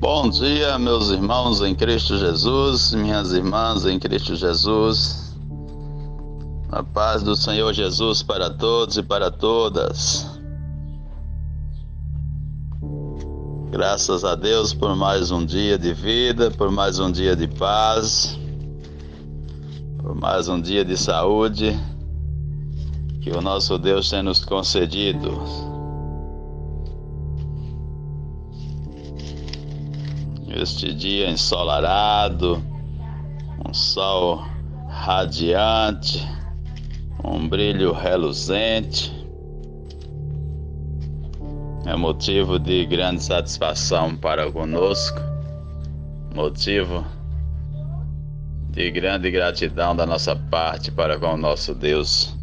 Bom dia, meus irmãos em Cristo Jesus, minhas irmãs em Cristo Jesus. A paz do Senhor Jesus para todos e para todas. Graças a Deus por mais um dia de vida, por mais um dia de paz, por mais um dia de saúde que o nosso Deus tem nos concedido. Este dia ensolarado, um sol radiante, um brilho reluzente, é motivo de grande satisfação para conosco, motivo de grande gratidão da nossa parte para com o nosso Deus,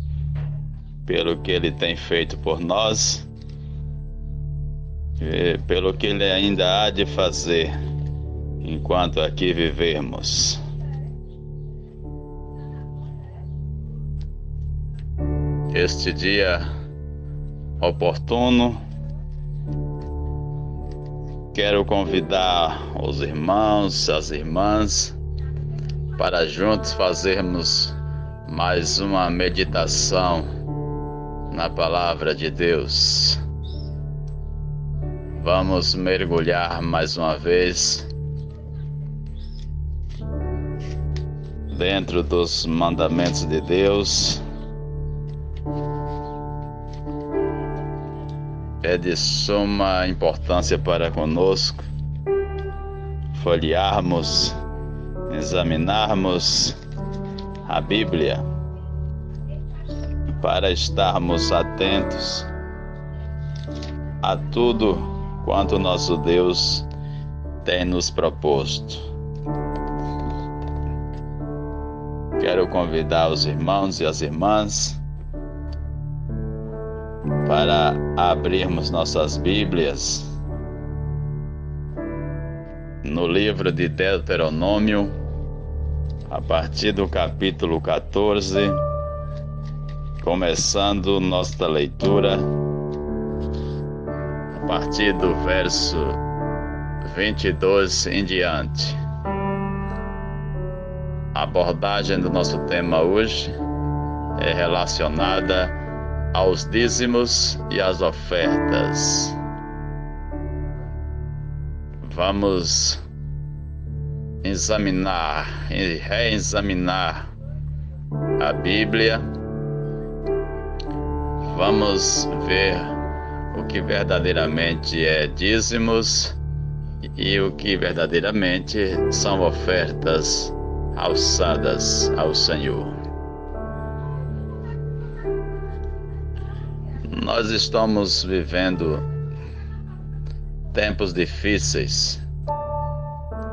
pelo que Ele tem feito por nós e pelo que Ele ainda há de fazer enquanto aqui vivermos. Este dia oportuno, quero convidar os irmãos, as irmãs, para juntos fazermos mais uma meditação na Palavra de Deus. Vamos mergulhar mais uma vez dentro dos mandamentos de Deus. É de suma importância para conosco folhearmos, examinarmos a Bíblia para estarmos atentos a tudo quanto nosso Deus tem nos proposto. Quero convidar os irmãos e as irmãs para abrirmos nossas Bíblias no livro de Deuteronômio, a partir do capítulo 14, começando nossa leitura a partir do verso 22 em diante. A abordagem do nosso tema hoje é relacionada aos dízimos e às ofertas. Vamos examinar e reexaminar a Bíblia. Vamos ver o que verdadeiramente é dízimos e o que verdadeiramente são ofertas alçadas ao Senhor. Nós estamos vivendo tempos difíceis,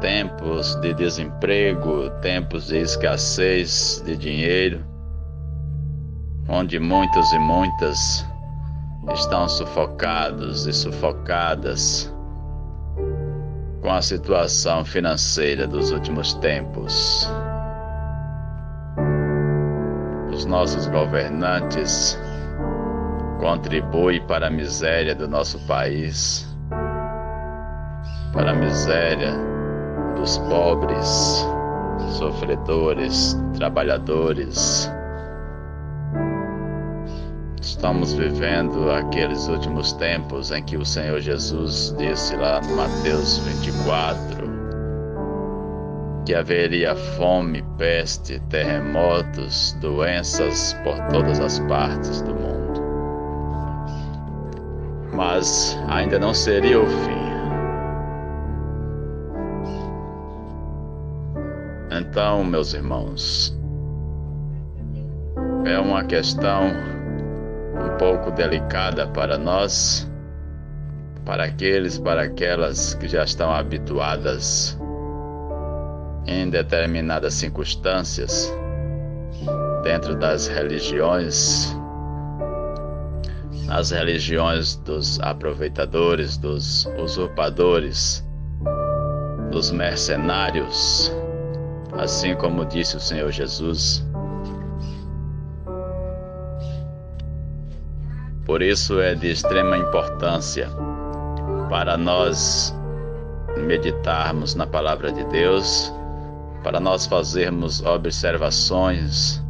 tempos de desemprego, tempos de escassez de dinheiro, onde muitos e muitas estão sufocados e sufocadas com a situação financeira dos últimos tempos. Os nossos governantes contribuem para a miséria do nosso país, para a miséria dos pobres, sofredores, trabalhadores. Estamos vivendo aqueles últimos tempos em que o Senhor Jesus disse lá no Mateus 24 que haveria fome, peste, terremotos, doenças por todas as partes do mundo. Mas ainda não seria o fim. Então, meus irmãos, é uma questão um pouco delicada para nós, para aqueles, para aquelas que já estão habituadas em determinadas circunstâncias dentro das religiões, nas religiões dos aproveitadores, dos usurpadores, dos mercenários, assim como disse o Senhor Jesus. Por isso é de extrema importância para nós meditarmos na palavra de Deus, para nós fazermos observações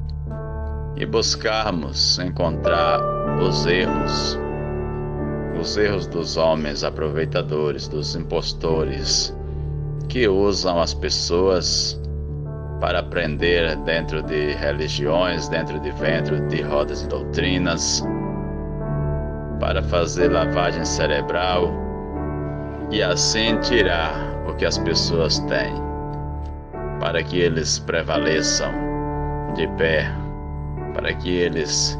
e buscarmos encontrar os erros dos homens aproveitadores, dos impostores, que usam as pessoas para aprender dentro de religiões, dentro de rodas de doutrinas, para fazer lavagem cerebral e assim tirar o que as pessoas têm, para que eles prevaleçam de pé, para que eles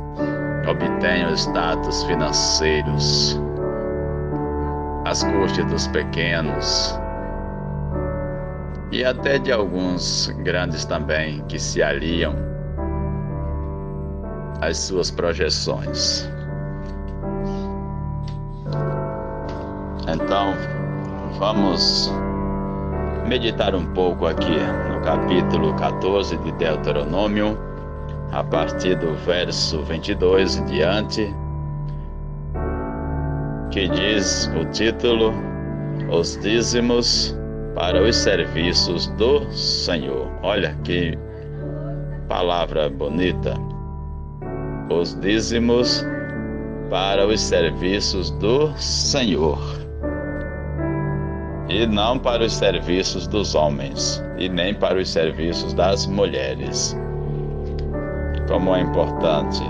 obtenham status financeiros às custas dos pequenos e até de alguns grandes também que se aliam às suas projeções. Então, vamos meditar um pouco aqui no capítulo 14 de Deuteronômio, a partir do verso 22 em diante, que diz o título: Os dízimos para os serviços do Senhor. Olha que palavra bonita. Os dízimos para os serviços do Senhor. E não para os serviços dos homens, e nem para os serviços das mulheres. Como é importante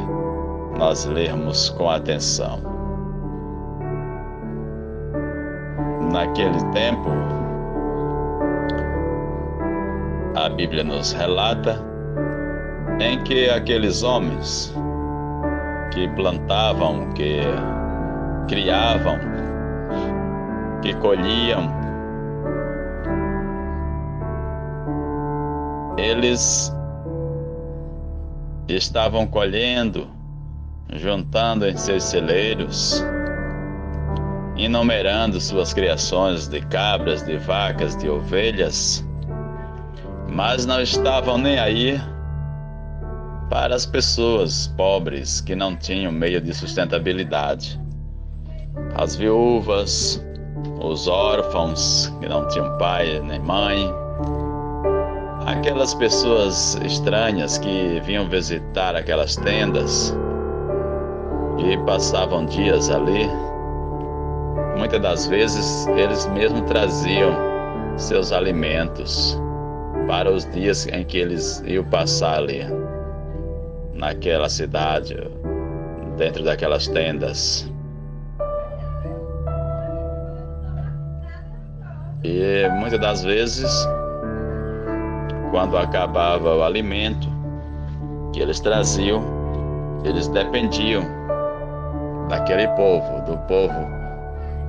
nós lermos com atenção. Naquele tempo, a Bíblia nos relata em que aqueles homens que plantavam, que criavam, que colhiam, eles estavam colhendo, juntando em seus celeiros, enumerando suas criações de cabras, de vacas, de ovelhas, mas não estavam nem aí para as pessoas pobres que não tinham meio de sustentabilidade, as viúvas, os órfãos que não tinham pai nem mãe, aquelas pessoas estranhas que vinham visitar aquelas tendas e passavam dias ali. Muitas das vezes eles mesmos traziam seus alimentos para os dias em que eles iam passar ali, naquela cidade, dentro daquelas tendas. E muitas das vezes, quando acabava o alimento que eles traziam, eles dependiam daquele povo, do povo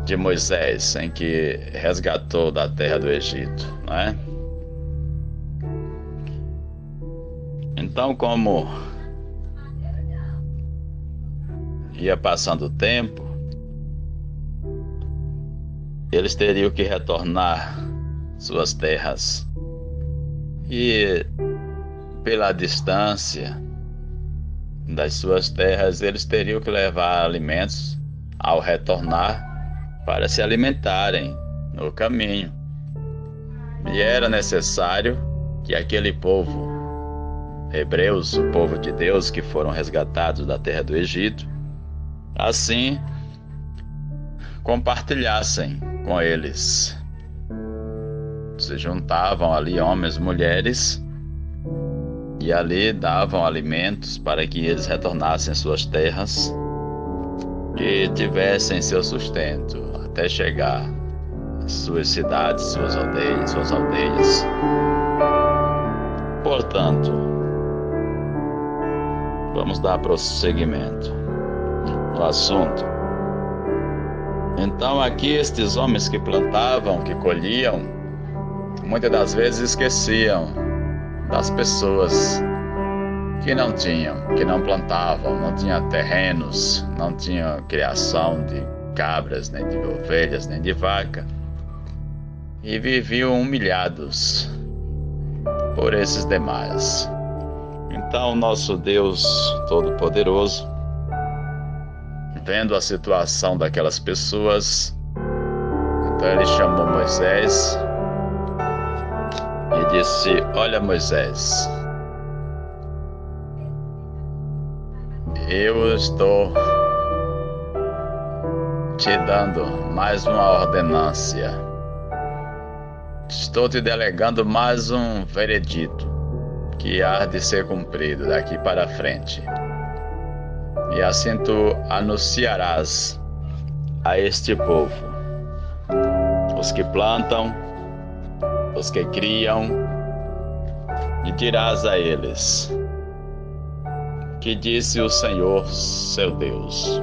de Moisés, em que resgatou da terra do Egito, não é? Então, como ia passando o tempo, eles teriam que retornar suas terras. E pela distância das suas terras, eles teriam que levar alimentos ao retornar para se alimentarem no caminho. E era necessário que aquele povo, hebreus, o povo de Deus que foram resgatados da terra do Egito, assim compartilhassem com eles. Se juntavam ali homens e mulheres e ali davam alimentos para que eles retornassem às suas terras e tivessem seu sustento até chegar às suas cidades, suas aldeias. Portanto, vamos dar prosseguimento no assunto. Então aqui estes homens que plantavam, que colhiam, muitas das vezes esqueciam das pessoas que não tinham, que não plantavam, não tinham terrenos, não tinham criação de cabras, nem de ovelhas, nem de vaca, e viviam humilhados por esses demais. Então nosso Deus Todo-Poderoso, vendo a situação daquelas pessoas, Então ele chamou Moisés e disse: olha, Moisés, eu estou te dando mais uma ordenância. Estou te delegando mais um veredito que há de ser cumprido daqui para frente. E assim tu anunciarás a este povo, os que plantam, os que criam, e dirás a eles: que disse o Senhor, seu Deus,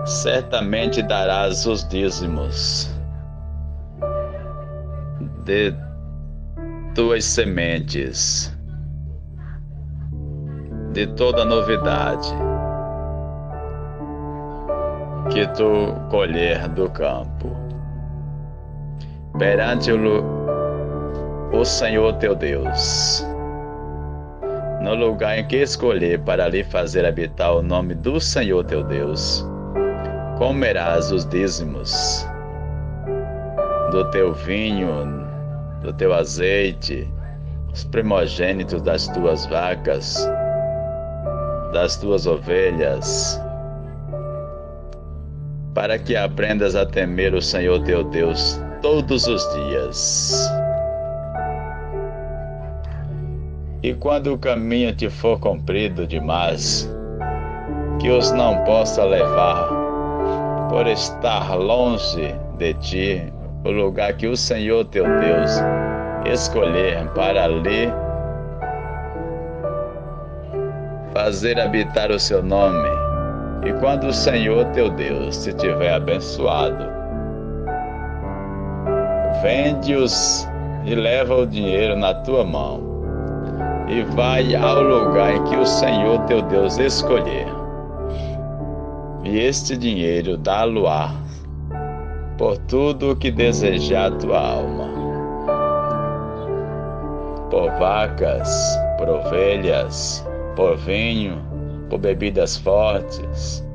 certamente darás os dízimos de tuas sementes, de toda novidade que tu colher do campo, perante o Senhor teu Deus, no lugar em que escolher para lhe fazer habitar o nome do Senhor teu Deus. Comerás os dízimos do teu vinho, do teu azeite, os primogênitos das tuas vacas, das tuas ovelhas, para que aprendas a temer o Senhor teu Deus todos os dias. E quando o caminho te for comprido demais, que os não possa levar, por estar longe de ti, o lugar que o Senhor teu Deus escolher para lhe fazer habitar o seu nome. E quando o Senhor teu Deus te tiver abençoado, vende-os e leva o dinheiro na tua mão, e vai ao lugar em que o Senhor teu Deus escolher, e este dinheiro dá-lo-á por tudo o que desejar a tua alma, por vacas, por ovelhas, por vinho, por bebidas fortes,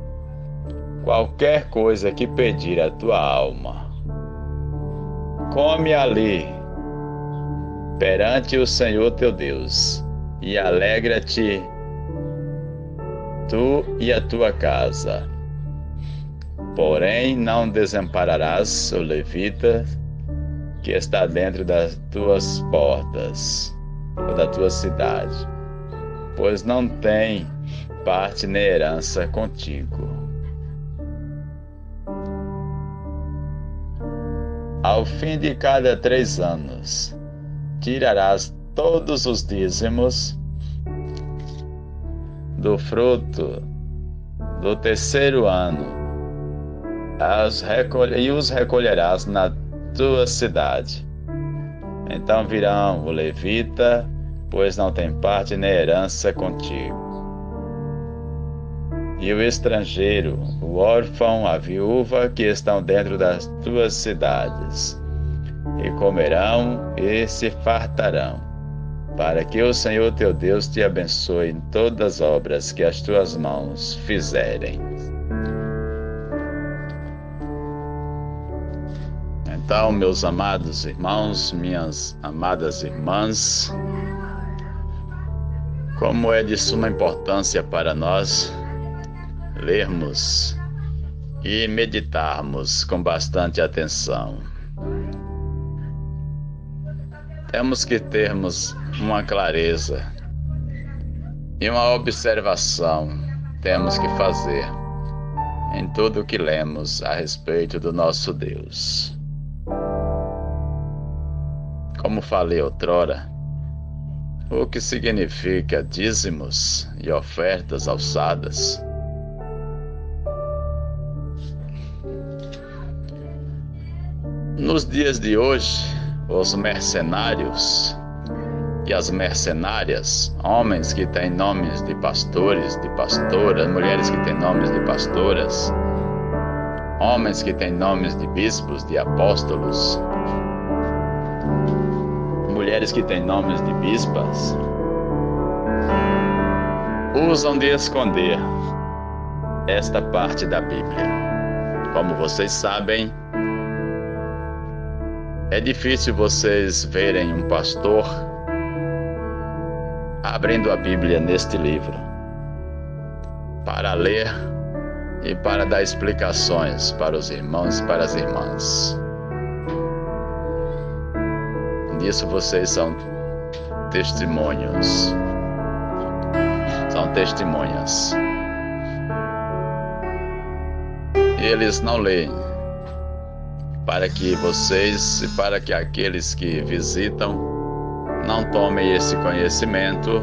qualquer coisa que pedir a tua alma. Come ali perante o Senhor teu Deus, e alegra-te tu e a tua casa. Porém, não desampararás o levita que está dentro das tuas portas, ou da tua cidade, pois não tem parte nem herança contigo. Ao fim de cada 3 anos, tirarás todos os dízimos do fruto do 3º ano, e os recolherás na tua cidade. Então virão o levita, pois não tem parte nem herança contigo, e o estrangeiro, o órfão, a viúva, que estão dentro das tuas cidades, e comerão e se fartarão, para que o Senhor teu Deus te abençoe em todas as obras que as tuas mãos fizerem. Então, meus amados irmãos, minhas amadas irmãs, como é de suma importância para nós lermos e meditarmos com bastante atenção. Temos que termos uma clareza e uma observação temos que fazer em tudo o que lemos a respeito do nosso Deus. Como falei outrora, o que significa dízimos e ofertas alçadas? Nos dias de hoje, os mercenários e as mercenárias, homens que têm nomes de pastores, de pastoras, mulheres que têm nomes de pastoras, homens que têm nomes de bispos, de apóstolos, mulheres que têm nomes de bispas, usam de esconder esta parte da Bíblia. Como vocês sabem, É difícil vocês verem um pastor abrindo a Bíblia neste livro para ler e para dar explicações para os irmãos e para as irmãs. Disso vocês são testemunhos. São testemunhas. Eles não leem para que vocês e para que aqueles que visitam não tomem esse conhecimento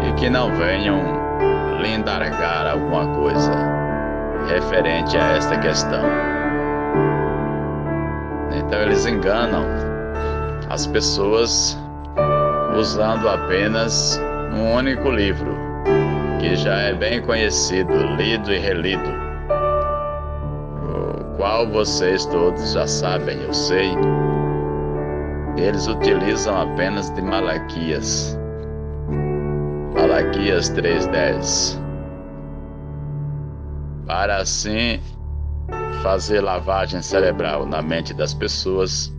e que não venham lhe indagar alguma coisa referente a esta questão. Então eles enganam as pessoas usando apenas um único livro, que já é bem conhecido, lido e relido, o qual vocês todos já sabem, eu sei. Eles utilizam apenas de Malaquias 3:10, para assim fazer lavagem cerebral na mente das pessoas,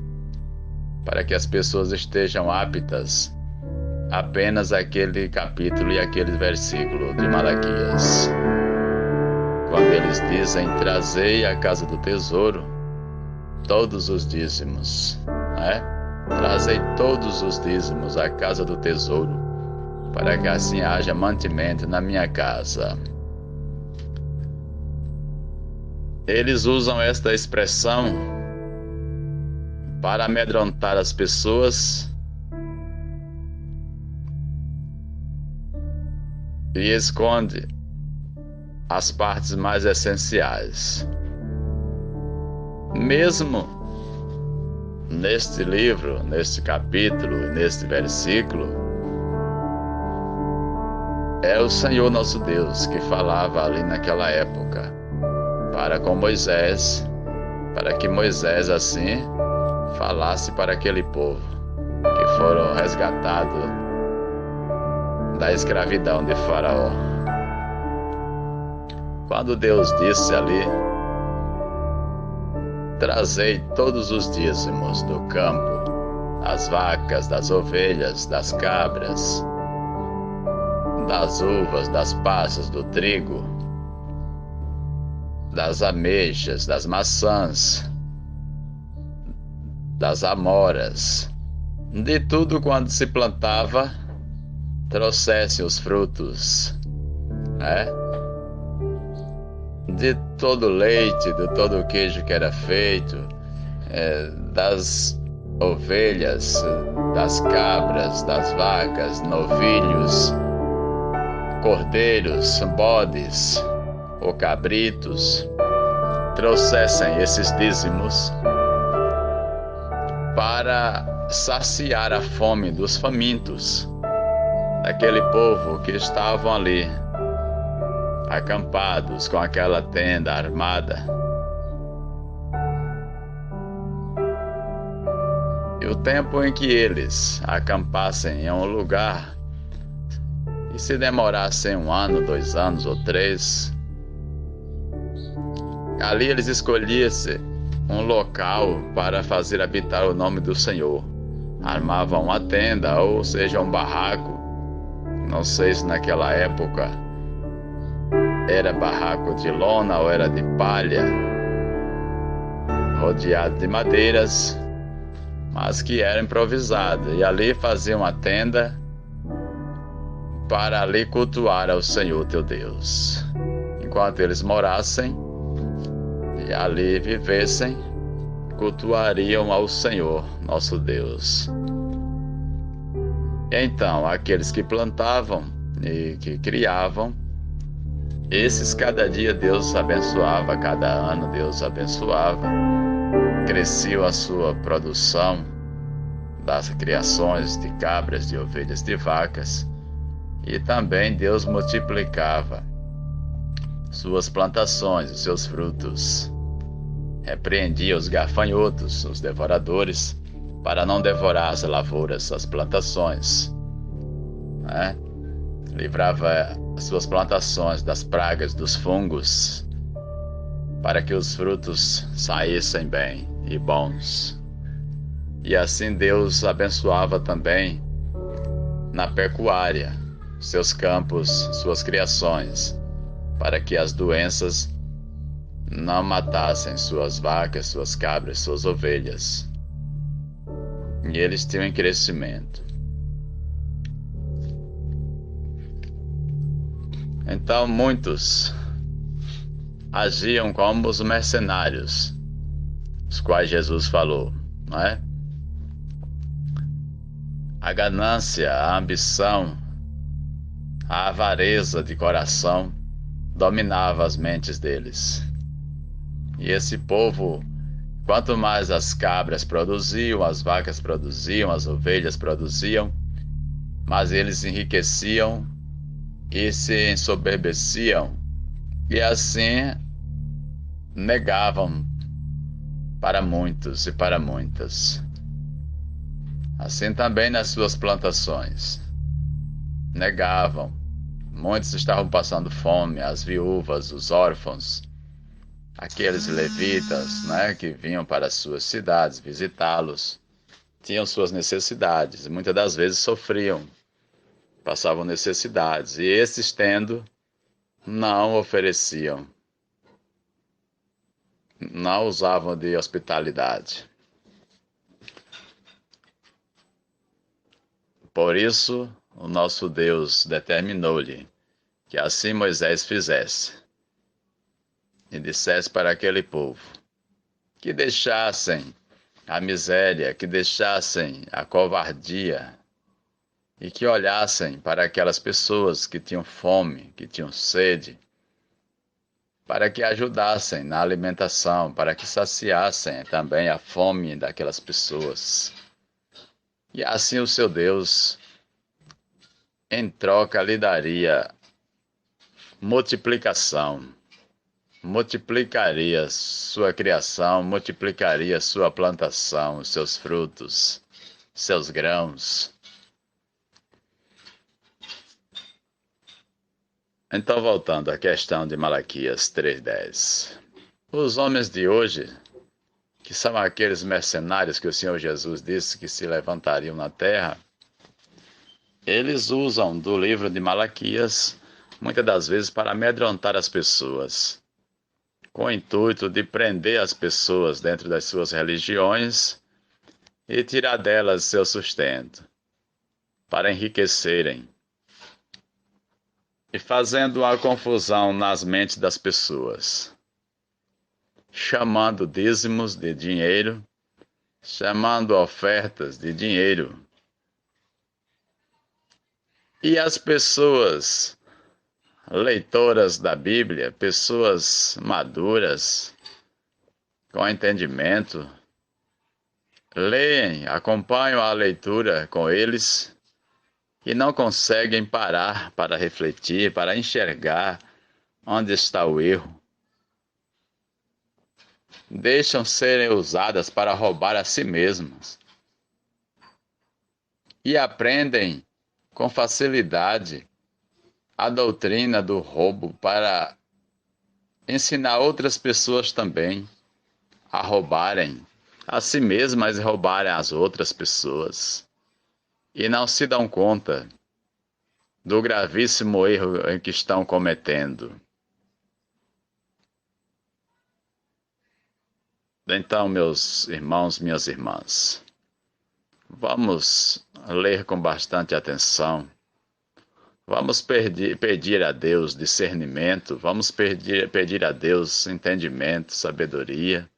para que as pessoas estejam aptas apenas aquele capítulo e aquele versículo de Malaquias. Quando eles dizem: trazei à casa do tesouro todos os dízimos, né? Trazei todos os dízimos à casa do tesouro, para que assim haja mantimento na minha casa. Eles usam esta expressão para amedrontar as pessoas e esconde as partes mais essenciais. Mesmo neste livro, neste capítulo, neste versículo, é o Senhor nosso Deus que falava ali naquela época para com Moisés, para que Moisés assim falasse para aquele povo que foram resgatados da escravidão de Faraó. Quando Deus disse ali: trazei todos os dízimos do campo, das vacas, das ovelhas, das cabras, das uvas, das passas, do trigo, das ameixas, das maçãs, das amoras, de tudo quanto se plantava, trouxesse os frutos, né? De todo o leite, de todo o queijo que era feito, das ovelhas, das cabras, das vacas, novilhos, cordeiros, bodes ou cabritos, trouxessem esses dízimos para saciar a fome dos famintos, daquele povo que estavam ali, acampados com aquela tenda armada. E o tempo em que eles acampassem em um lugar, e se demorassem 1 ano, 2 anos ou 3, ali eles escolhessem um local para fazer habitar o nome do Senhor. Armavam uma tenda, ou seja, um barraco. Não sei se naquela época era barraco de lona ou era de palha, rodeado de madeiras, mas que era improvisado. E ali faziam uma tenda para ali cultuar ao Senhor teu Deus. Enquanto eles morassem e ali vivessem, cultuariam ao Senhor nosso Deus. Então, aqueles que plantavam e que criavam, esses cada dia Deus abençoava, cada ano Deus abençoava, crescia a sua produção das criações de cabras, de ovelhas, de vacas, e também Deus multiplicava suas plantações, os seus frutos. Repreendia os gafanhotos, os devoradores, para não devorar as lavouras, as plantações, né? Livrava as suas plantações das pragas, dos fungos, para que os frutos saíssem bem e bons. E assim Deus abençoava também na pecuária, seus campos, suas criações, para que as doenças não matassem suas vacas, suas cabras, suas ovelhas. E eles tinham em crescimento. Então muitos agiam como os mercenários, os quais Jesus falou, não é? A ganância, a ambição, a avareza de coração dominava as mentes deles. E esse povo, quanto mais as cabras produziam, as vacas produziam, as ovelhas produziam, mais eles enriqueciam e se ensoberbeciam, e assim negavam para muitos e para muitas. Assim também nas suas plantações. Negavam. Muitos estavam passando fome, as viúvas, os órfãos, aqueles levitas, né, que vinham para as suas cidades visitá-los, tinham suas necessidades, e muitas das vezes sofriam, passavam necessidades, e esses tendo, não ofereciam, não usavam de hospitalidade. Por isso, o nosso Deus determinou-lhe que assim Moisés fizesse, e dissesse para aquele povo que deixassem a miséria, que deixassem a covardia e que olhassem para aquelas pessoas que tinham fome, que tinham sede, para que ajudassem na alimentação, para que saciassem também a fome daquelas pessoas. E assim o seu Deus, em troca, lhe daria multiplicação, multiplicaria sua criação, multiplicaria sua plantação, seus frutos, seus grãos. Então, voltando à questão de Malaquias 3:10. Os homens de hoje, que são aqueles mercenários que o Senhor Jesus disse que se levantariam na terra, eles usam do livro de Malaquias, muitas das vezes, para amedrontar as pessoas, com o intuito de prender as pessoas dentro das suas religiões e tirar delas seu sustento, para enriquecerem, e fazendo uma confusão nas mentes das pessoas, chamando dízimos de dinheiro, chamando ofertas de dinheiro. E as pessoas leitoras da Bíblia, pessoas maduras, com entendimento, leem, acompanham a leitura com eles e não conseguem parar para refletir, para enxergar onde está o erro. Deixam serem usadas para roubar a si mesmas e aprendem com facilidade a doutrina do roubo para ensinar outras pessoas também a roubarem a si mesmas e roubarem as outras pessoas. E não se dão conta do gravíssimo erro em que estão cometendo. Então, meus irmãos, minhas irmãs, vamos ler com bastante atenção. Vamos pedir a Deus discernimento, vamos pedir a Deus entendimento, sabedoria.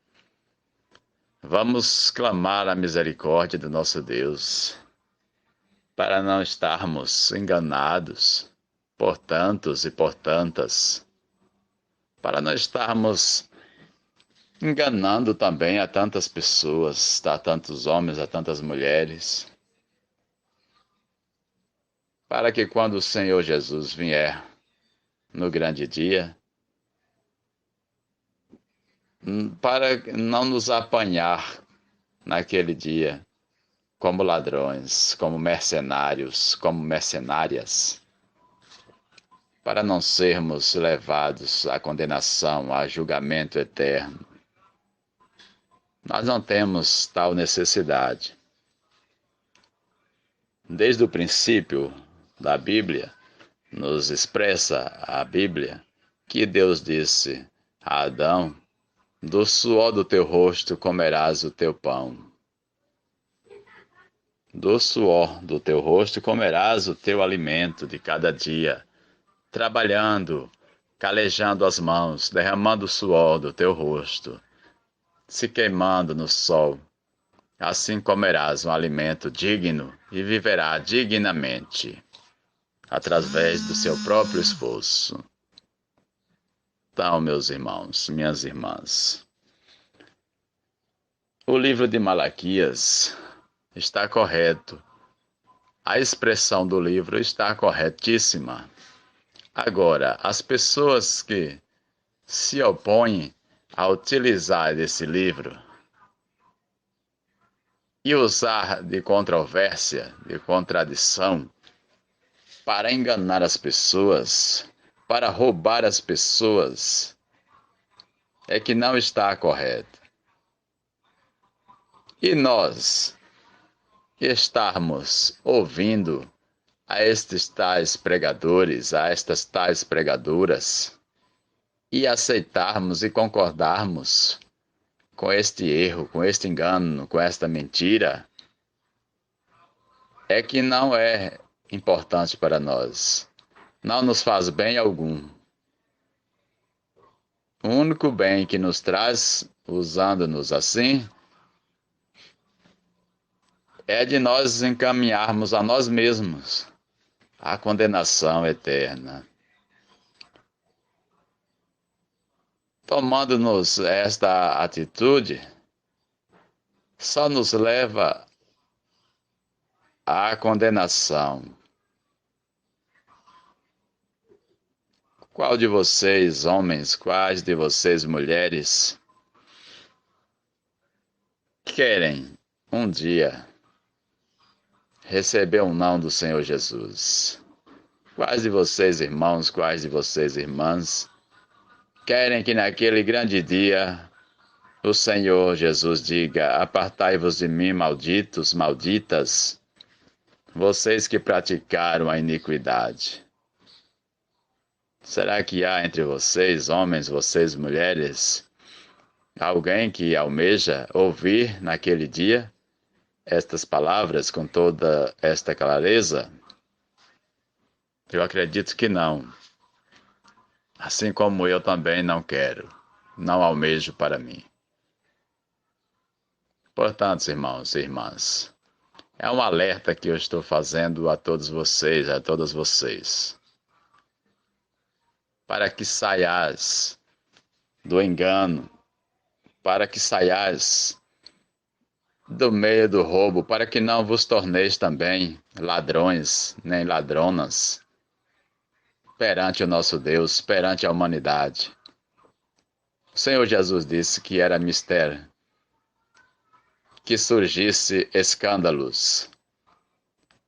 Vamos clamar a misericórdia do nosso Deus, para não estarmos enganados por tantos e por tantas, para não estarmos enganando também a tantas pessoas, a tantos homens, a tantas mulheres, para que quando o Senhor Jesus vier no grande dia, para não nos apanhar naquele dia como ladrões, como mercenários, como mercenárias, para não sermos levados à condenação, a julgamento eterno. Nós não temos tal necessidade. Desde o princípio da Bíblia, nos expressa a Bíblia que Deus disse a Adão: do suor do teu rosto comerás o teu pão. Do suor do teu rosto comerás o teu alimento de cada dia, trabalhando, calejando as mãos, derramando o suor do teu rosto, se queimando no sol. Assim comerás um alimento digno e viverá dignamente, através do seu próprio esforço. Então, meus irmãos, minhas irmãs, o livro de Malaquias está correto. A expressão do livro está corretíssima. Agora, as pessoas que se opõem a utilizar esse livro e usar de controvérsia, de contradição, para enganar as pessoas, para roubar as pessoas, é que não está correto. E nós estarmos ouvindo a estes tais pregadores, a estas tais pregadoras, e aceitarmos e concordarmos com este erro, com este engano, com esta mentira, é que não é importante para nós. Não nos faz bem algum. O único bem que nos traz, usando-nos assim, é de nós encaminharmos a nós mesmos a condenação eterna. Tomando-nos esta atitude, só nos leva à condenação. Qual de vocês, homens, quais de vocês, mulheres, querem um dia receber um não do Senhor Jesus? Quais de vocês, irmãos, quais de vocês, irmãs, querem que naquele grande dia o Senhor Jesus diga: apartai-vos de mim, malditos, malditas, vocês que praticaram a iniquidade? Será que há entre vocês, homens, vocês, mulheres, alguém que almeja ouvir naquele dia estas palavras com toda esta clareza? Eu acredito que não. Assim como eu também não quero, não almejo para mim. Portanto, irmãos e irmãs, é um alerta que eu estou fazendo a todos vocês, a todas vocês, para que saiais do engano, para que saiais do meio do roubo, para que não vos torneis também ladrões nem ladronas perante o nosso Deus, perante a humanidade. O Senhor Jesus disse que era mistério que surgisse escândalos,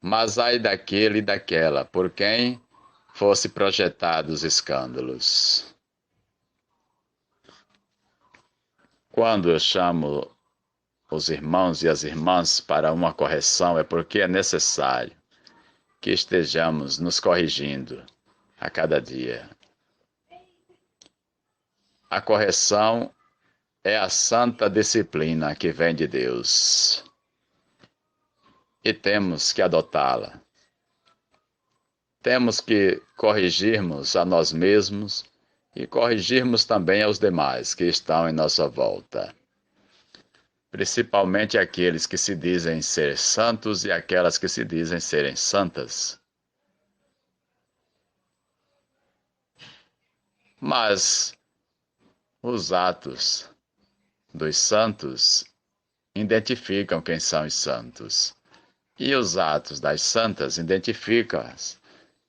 mas ai daquele e daquela por quem fosse projetados escândalos. Quando eu chamo os irmãos e as irmãs para uma correção, é porque é necessário que estejamos nos corrigindo a cada dia. A correção é a santa disciplina que vem de Deus e temos que adotá-la. Temos que corrigirmos a nós mesmos e corrigirmos também aos demais que estão em nossa volta. Principalmente aqueles que se dizem ser santos e aquelas que se dizem serem santas. Mas os atos dos santos identificam quem são os santos. E os atos das santas identificam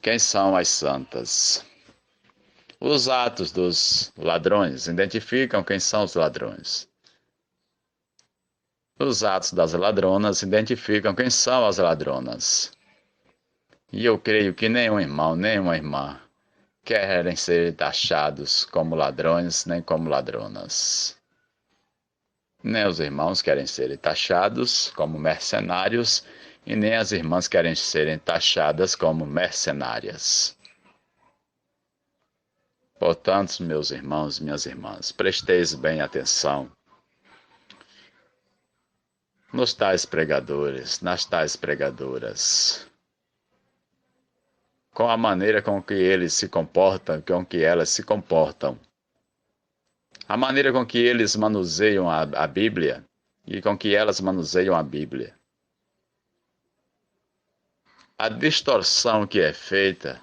quem são as santas. Os atos dos ladrões identificam quem são os ladrões. Os atos das ladronas identificam quem são as ladronas. E eu creio que nenhum irmão, nenhuma irmã querem ser taxados como ladrões nem como ladronas. Nem os irmãos querem serem taxados como mercenários, e nem as irmãs querem serem taxadas como mercenárias. Portanto, meus irmãos e minhas irmãs, presteis bem atenção nos tais pregadores, nas tais pregadoras, com a maneira com que eles se comportam, com que elas se comportam, a maneira com que eles manuseiam a Bíblia e com que elas manuseiam a Bíblia. A distorção que é feita,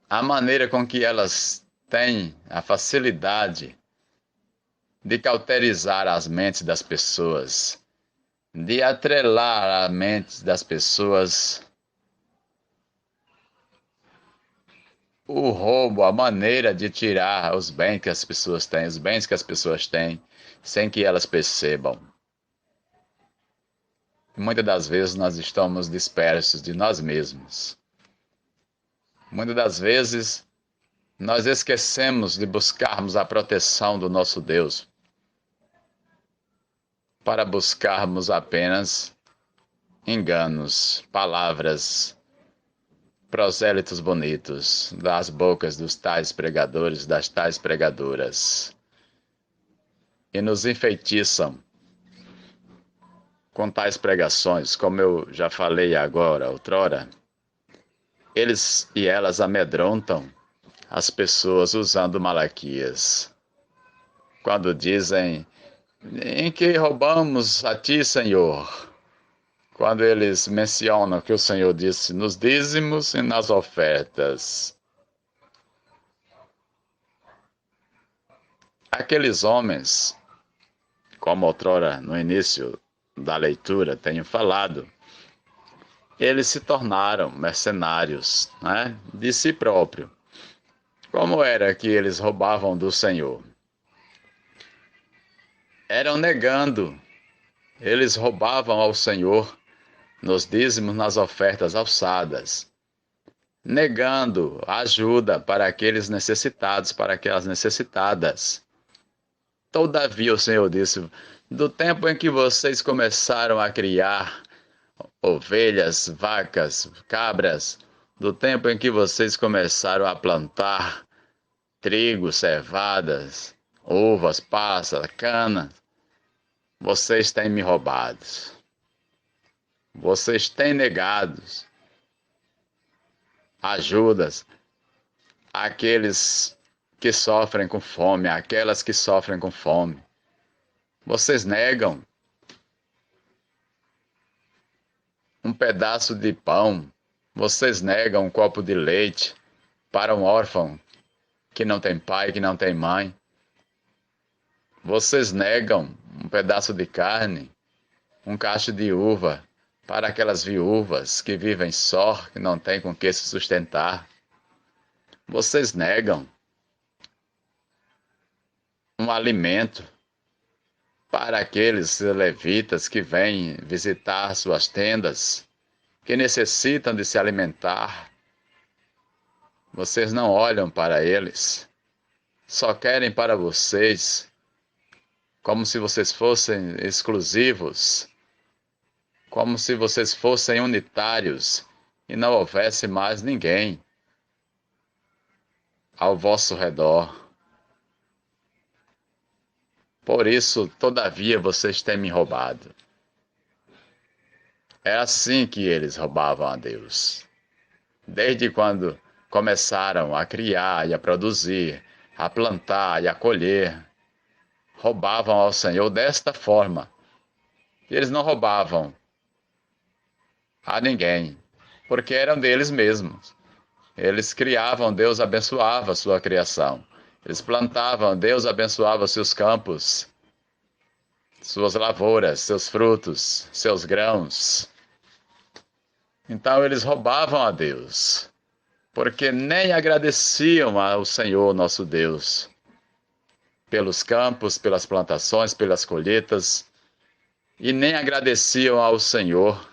a maneira com que elas têm a facilidade de cauterizar as mentes das pessoas, de atrelar a mente das pessoas, o roubo, a maneira de tirar os bens que as pessoas têm, os bens que as pessoas têm, sem que elas percebam. Muitas das vezes nós estamos dispersos de nós mesmos. Muitas das vezes nós esquecemos de buscarmos a proteção do nosso Deus para buscarmos apenas enganos, palavras, prosélitos bonitos das bocas dos tais pregadores, das tais pregadoras, e nos enfeitiçam com tais pregações, como eu já falei agora, outrora. Eles e elas amedrontam as pessoas usando Malaquias, quando dizem: em que roubamos a ti, Senhor? Quando eles mencionam que o Senhor disse nos dízimos e nas ofertas. Aqueles homens, como outrora no início da leitura tenho falado, eles se tornaram mercenários, né, de si próprio. Como era que eles roubavam do Senhor? Eram negando. Eles roubavam ao Senhor nos dízimos, nas ofertas alçadas, negando ajuda para aqueles necessitados, para aquelas necessitadas. Todavia o Senhor disse: do tempo em que vocês começaram a criar ovelhas, vacas, cabras, do tempo em que vocês começaram a plantar trigo, cevadas, uvas, passas, cana, vocês têm me roubado. Vocês têm negado ajudas àqueles que sofrem com fome, àquelas que sofrem com fome. Vocês negam um pedaço de pão, vocês negam um copo de leite para um órfão que não tem pai, que não tem mãe. Vocês negam um pedaço de carne, um cacho de uva para aquelas viúvas que vivem só, que não têm com que se sustentar. Vocês negam um alimento para aqueles levitas que vêm visitar suas tendas, que necessitam de se alimentar. Vocês não olham para eles, só querem para vocês, como se vocês fossem exclusivos, como se vocês fossem unitários e não houvesse mais ninguém ao vosso redor. Por isso, todavia, vocês têm me roubado. É assim que eles roubavam a Deus. Desde quando começaram a criar e a produzir, a plantar e a colher, roubavam ao Senhor desta forma. E eles não roubavam a ninguém, porque eram deles mesmos. Eles criavam, Deus abençoava a sua criação. Eles plantavam, Deus abençoava seus campos, suas lavouras, seus frutos, seus grãos. Então eles roubavam a Deus, porque nem agradeciam ao Senhor nosso Deus pelos campos, pelas plantações, pelas colheitas, e nem agradeciam ao Senhor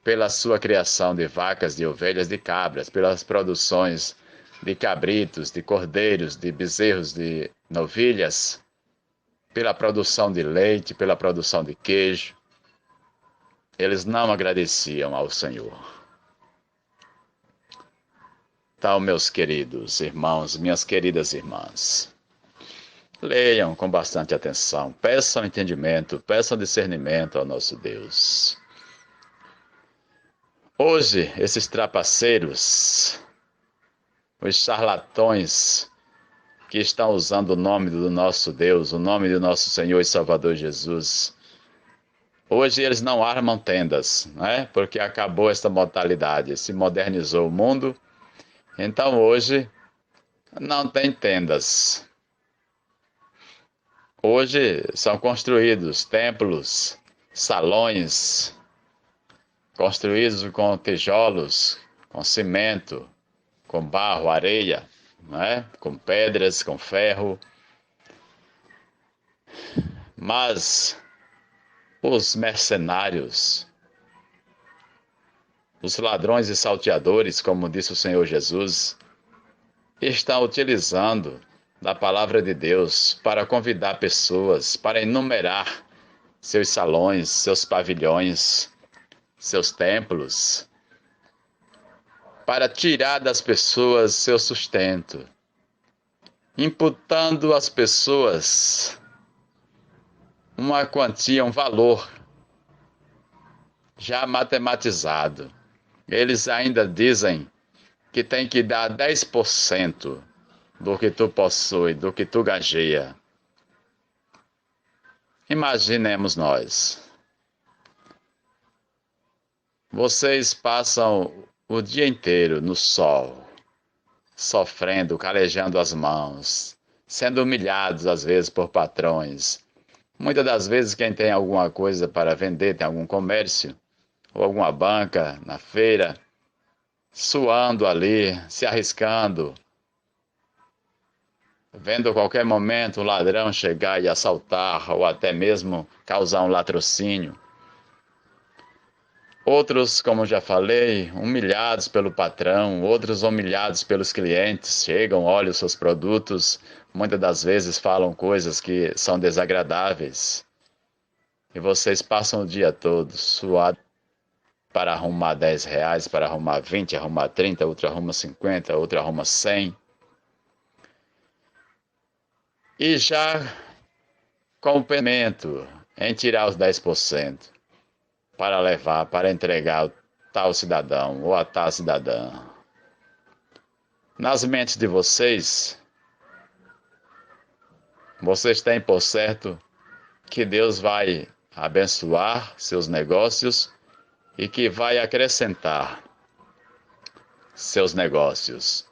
pela sua criação de vacas, de ovelhas, de cabras, pelas produções de cabritos, de cordeiros, de bezerros, de novilhas. pela produção de leite, pela produção de queijo. Eles não agradeciam ao Senhor. Então, meus queridos irmãos, minhas queridas irmãs, leiam com bastante atenção, peçam entendimento, peçam discernimento ao nosso Deus. Hoje, esses trapaceiros, os charlatões que estão usando o nome do nosso Deus, o nome do nosso Senhor e Salvador Jesus, hoje eles não armam tendas, né? Porque acabou esta modalidade, se modernizou o mundo. Então hoje não tem tendas. Hoje são construídos templos, salões, construídos com tijolos, com cimento, com barro, areia, né? Com pedras, com ferro. Mas os mercenários, os ladrões e salteadores, como disse o Senhor Jesus, estão utilizando da palavra de Deus para convidar pessoas, para enumerar seus salões, seus pavilhões, seus templos, para tirar das pessoas seu sustento, imputando às pessoas uma quantia, um valor já matematizado. Eles ainda dizem que tem que dar 10% do que tu possui, do que tu gajeia. Imaginemos nós. Vocês passam o dia inteiro no sol, sofrendo, calejando as mãos, sendo humilhados às vezes por patrões. Muitas das vezes quem tem alguma coisa para vender, tem algum comércio, ou alguma banca na feira, suando ali, se arriscando, vendo a qualquer momento um ladrão chegar e assaltar, ou até mesmo causar um latrocínio. Outros, como já falei, humilhados pelo patrão, outros humilhados pelos clientes, chegam, olham os seus produtos, muitas das vezes falam coisas que são desagradáveis. E vocês passam o dia todo suado para arrumar R$ 10, para arrumar 20, arrumar 30, outro arruma 50, outro arruma 100. E já com o pensamento em tirar os 10%. Para levar, para entregar ao tal cidadão ou a tal cidadã. Nas mentes de vocês, vocês têm por certo que Deus vai abençoar seus negócios e que vai acrescentar seus negócios.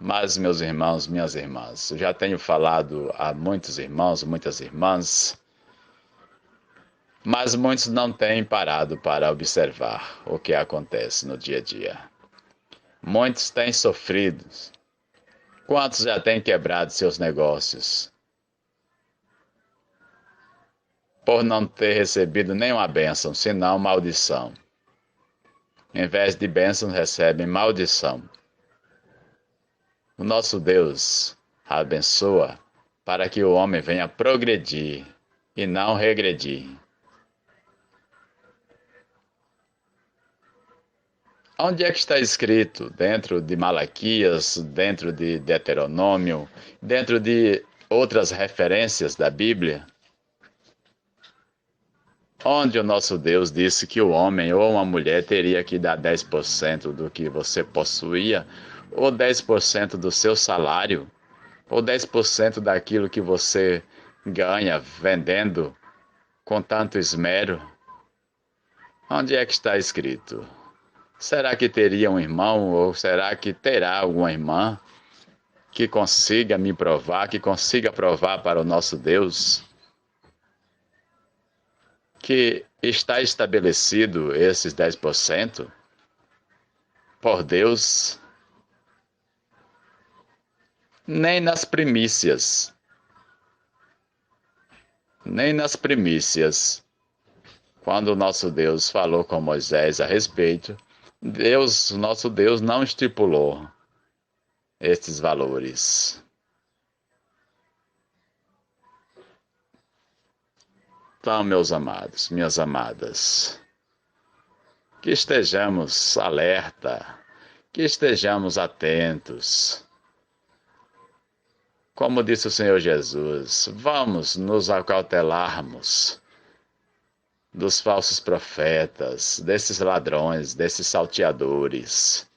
Mas, meus irmãos, minhas irmãs, eu já tenho falado a muitos irmãos, muitas irmãs, mas muitos não têm parado para observar o que acontece no dia a dia. Muitos têm sofrido. Quantos já têm quebrado seus negócios? Por não ter recebido nenhuma bênção, senão maldição. Em vez de bênção, recebem maldição. O nosso Deus abençoa para que o homem venha progredir e não regredir. Onde é que está escrito? Dentro de Malaquias, dentro de Deuteronômio, dentro de outras referências da Bíblia? Onde o nosso Deus disse que o homem ou uma mulher teria que dar 10% do que você possuía, ou 10% do seu salário, ou 10% daquilo que você ganha vendendo com tanto esmero? Onde é que está escrito? Será que teria um irmão, ou será que terá alguma irmã que consiga me provar, que consiga provar para o nosso Deus que está estabelecido esses 10% por Deus? Nem nas primícias, quando o nosso Deus falou com Moisés a respeito, nosso Deus não estipulou estes valores. Então, meus amados, minhas amadas, que estejamos alerta, que estejamos atentos. Como disse o Senhor Jesus, vamos nos acautelarmos dos falsos profetas, desses ladrões, desses salteadores,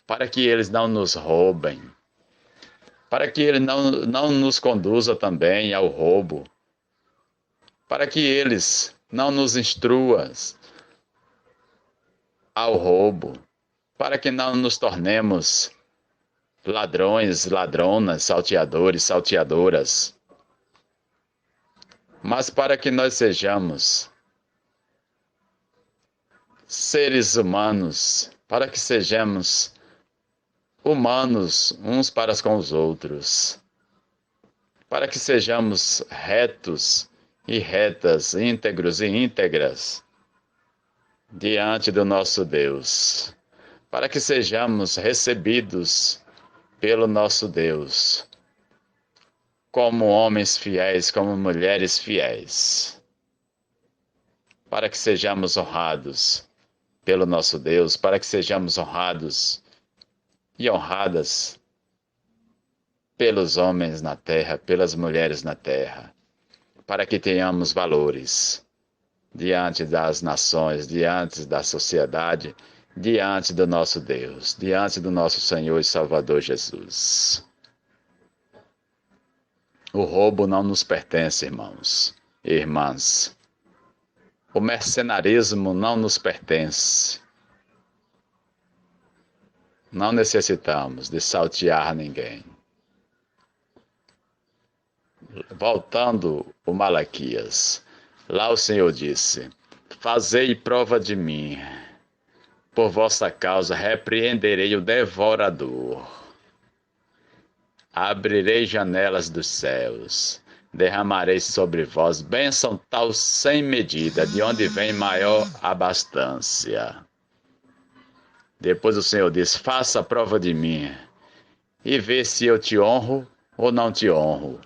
para que eles não nos roubem, para que ele não nos conduza também ao roubo, para que eles não nos instruam ao roubo, para que não nos tornemos ladrões, ladronas, salteadores, salteadoras, mas para que nós sejamos seres humanos, para que sejamos humanos uns para com os outros, para que sejamos retos e retas, íntegros e íntegras diante do nosso Deus, para que sejamos recebidos pelo nosso Deus como homens fiéis, como mulheres fiéis, para que sejamos honrados pelo nosso Deus, para que sejamos honrados e honradas pelos homens na terra, pelas mulheres na terra, para que tenhamos valores diante das nações, diante da sociedade, diante do nosso Deus, diante do nosso Senhor e Salvador Jesus. O roubo não nos pertence, irmãos e irmãs. O mercenarismo não nos pertence. Não necessitamos de saltear ninguém. Voltando o Malaquias, lá o Senhor disse: fazei prova de mim, por vossa causa repreenderei o devorador. Abrirei janelas dos céus, derramarei sobre vós bênção tal sem medida, de onde vem maior abastança. Depois o Senhor diz: faça prova de mim, e vê se eu te honro ou não te honro.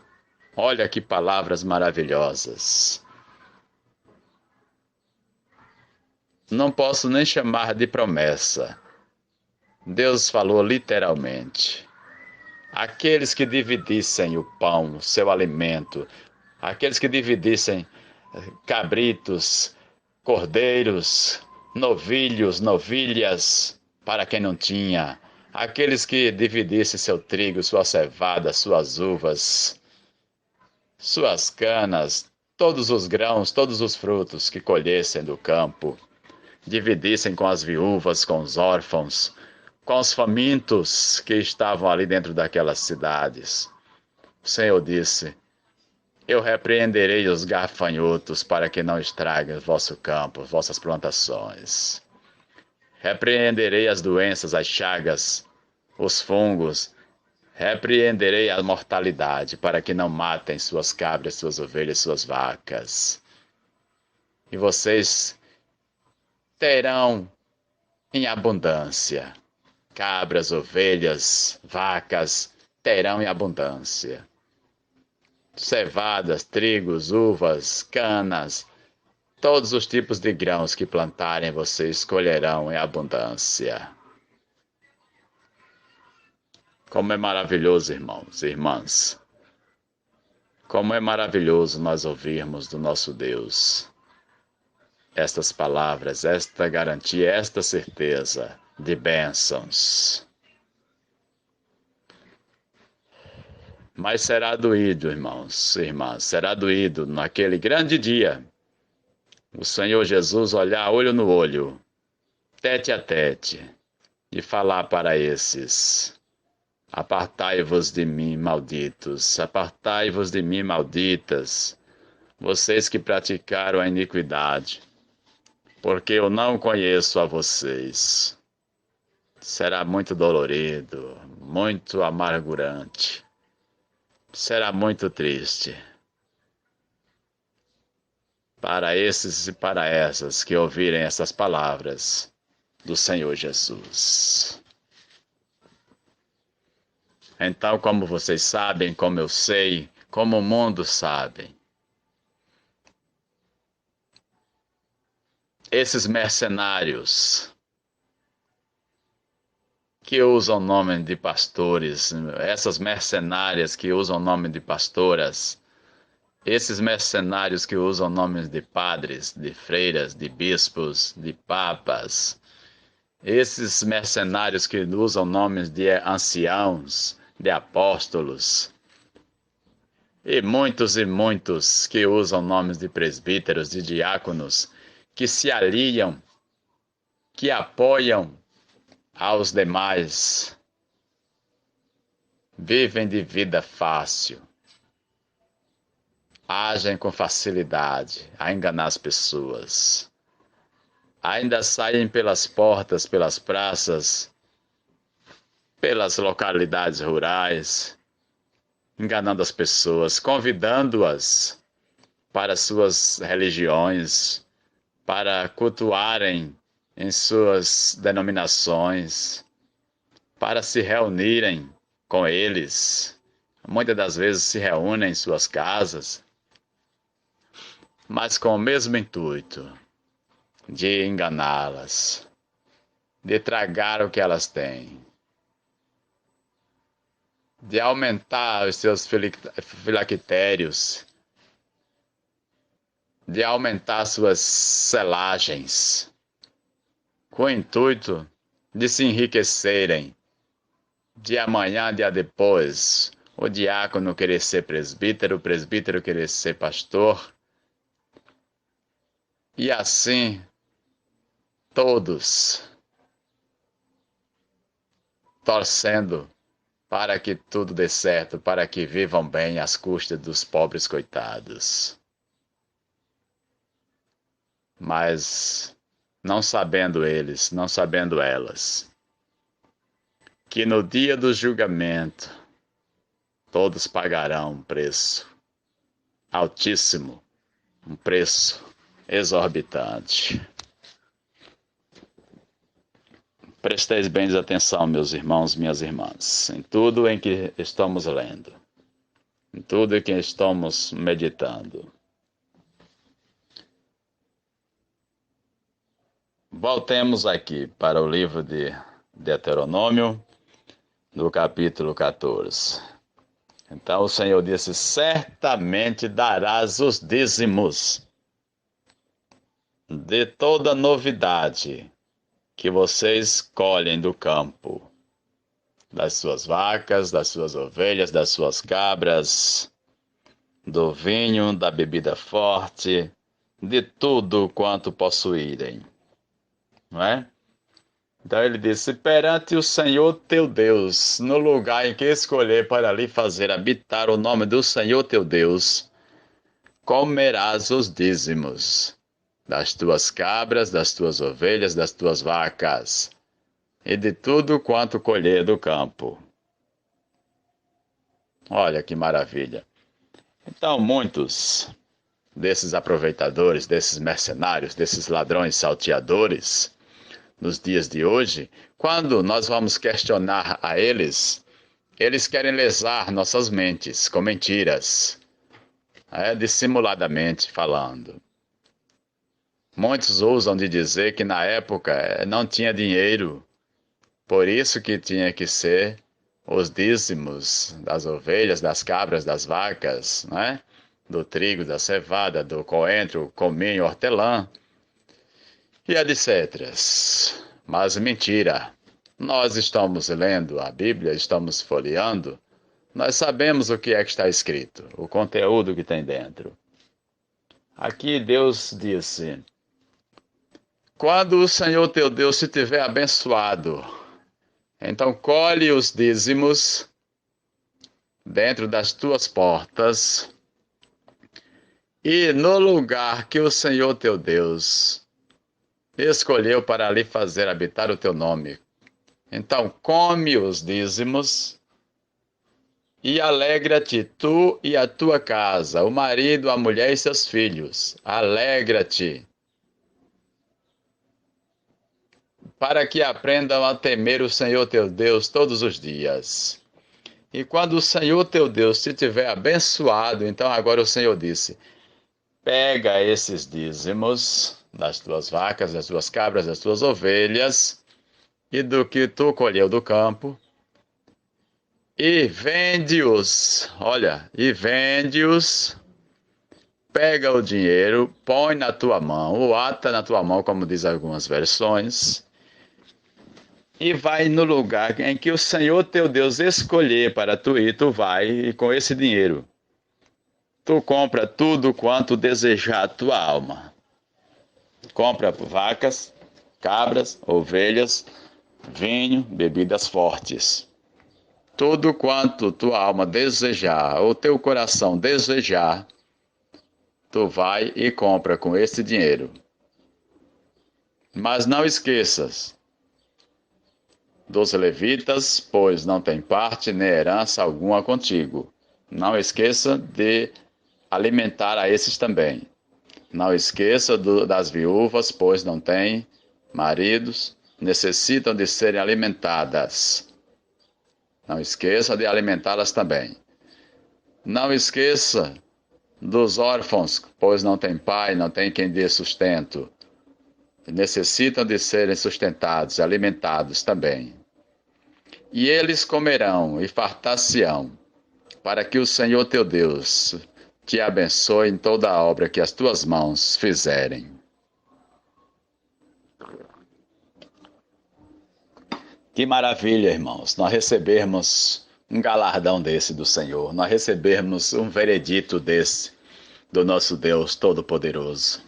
Olha que palavras maravilhosas. Não posso nem chamar de promessa. Deus falou literalmente. Aqueles que dividissem o pão, seu alimento, aqueles que dividissem cabritos, cordeiros, novilhos, novilhas, para quem não tinha, aqueles que dividissem seu trigo, sua cevada, suas uvas, suas canas, todos os grãos, todos os frutos que colhessem do campo, dividissem com as viúvas, com os órfãos, com os famintos que estavam ali dentro daquelas cidades. O Senhor disse: eu repreenderei os gafanhotos para que não estraguem o vosso campo, vossas plantações. Repreenderei as doenças, as chagas, os fungos. Repreenderei a mortalidade para que não matem suas cabras, suas ovelhas, suas vacas. E vocês terão em abundância. Cabras, ovelhas, vacas terão em abundância. Cevadas, trigos, uvas, canas, todos os tipos de grãos que plantarem vocês colherão em abundância. Como é maravilhoso, irmãos e irmãs. Como é maravilhoso nós ouvirmos do nosso Deus estas palavras, esta garantia, esta certeza de bênçãos. Mas será doído, irmãos e irmãs, será doído naquele grande dia o Senhor Jesus olhar olho no olho, tete a tete, e falar para esses: apartai-vos de mim, malditos, apartai-vos de mim, malditas, vocês que praticaram a iniquidade, porque eu não conheço a vocês. Será muito dolorido, muito amargurante. Será muito triste para esses e para essas que ouvirem essas palavras do Senhor Jesus. Então, como vocês sabem, como eu sei, como o mundo sabe, esses mercenários que usam o nome de pastores, essas mercenárias que usam o nome de pastoras, esses mercenários que usam nomes de padres, de freiras, de bispos, de papas, esses mercenários que usam nomes de anciãos, de apóstolos, e muitos que usam nomes de presbíteros, de diáconos, que se aliam, que apoiam aos demais, vivem de vida fácil, agem com facilidade a enganar as pessoas, ainda saem pelas portas, pelas praças, pelas localidades rurais, enganando as pessoas, convidando-as para suas religiões, para cultuarem em suas denominações, para se reunirem com eles. Muitas das vezes se reúnem em suas casas, mas com o mesmo intuito de enganá-las, de tragar o que elas têm, de aumentar os seus filactérios, de aumentar suas selagens, com o intuito de se enriquecerem, de amanhã, dia depois, o diácono querer ser presbítero, o presbítero querer ser pastor, e assim todos torcendo para que tudo dê certo, para que vivam bem às custas dos pobres coitados. Mas não sabendo eles, não sabendo elas, que no dia do julgamento todos pagarão um preço altíssimo, um preço exorbitante. Presteis bem atenção, meus irmãos, minhas irmãs, em tudo em que estamos lendo, em tudo em que estamos meditando. Voltemos aqui para o livro de Deuteronômio, no capítulo 14. Então o Senhor disse: certamente darás os dízimos de toda novidade que vocês colhem do campo, das suas vacas, das suas ovelhas, das suas cabras, do vinho, da bebida forte, de tudo quanto possuírem. Não é? Então ele disse: perante o Senhor teu Deus, no lugar em que escolher para ali fazer habitar o nome do Senhor teu Deus, comerás os dízimos das tuas cabras, das tuas ovelhas, das tuas vacas, e de tudo quanto colher do campo. Olha que maravilha. Então muitos desses aproveitadores, desses mercenários, desses ladrões salteadores, nos dias de hoje, quando nós vamos questionar a eles, eles querem lesar nossas mentes com mentiras, dissimuladamente falando. Muitos usam de dizer que na época não tinha dinheiro, por isso que tinha que ser os dízimos das ovelhas, das cabras, das vacas, né? Do trigo, da cevada, do coentro, cominho, hortelã, e etc. Mas mentira. Nós estamos lendo a Bíblia, estamos folheando, nós sabemos o que é que está escrito, o conteúdo que tem dentro. Aqui Deus disse: quando o Senhor teu Deus se tiver abençoado, então colhe os dízimos dentro das tuas portas, e no lugar que o Senhor teu Deus escolheu para ali fazer habitar o teu nome, então come os dízimos e alegra-te tu e a tua casa, o marido, a mulher e seus filhos. Alegra-te, para que aprendam a temer o Senhor teu Deus todos os dias. E quando o Senhor teu Deus te tiver abençoado, então agora o Senhor disse: pega esses dízimos das tuas vacas, das tuas cabras, das tuas ovelhas, e do que tu colheu do campo, e vende-os, olha, e vende-os, pega o dinheiro, põe na tua mão, ou ata na tua mão, como diz algumas versões, e vai no lugar em que o Senhor teu Deus escolher para tu ir, tu vai, e com esse dinheiro, tu compra tudo quanto desejar a tua alma. Compra vacas, cabras, ovelhas, vinho, bebidas fortes. Tudo quanto tua alma desejar, ou teu coração desejar, tu vai e compra com esse dinheiro. Mas não esqueças dos levitas, pois não tem parte nem herança alguma contigo. Não esqueça de alimentar a esses também. Não esqueça das viúvas, pois não têm maridos, necessitam de serem alimentadas. Não esqueça de alimentá-las também. Não esqueça dos órfãos, pois não tem pai, não tem quem dê sustento. Necessitam de serem sustentados, alimentados também. E eles comerão e fartar-se-ão, para que o Senhor teu Deus te abençoe em toda a obra que as tuas mãos fizerem. Que maravilha, irmãos, nós recebermos um galardão desse do Senhor, nós recebermos um veredito desse do nosso Deus Todo-Poderoso,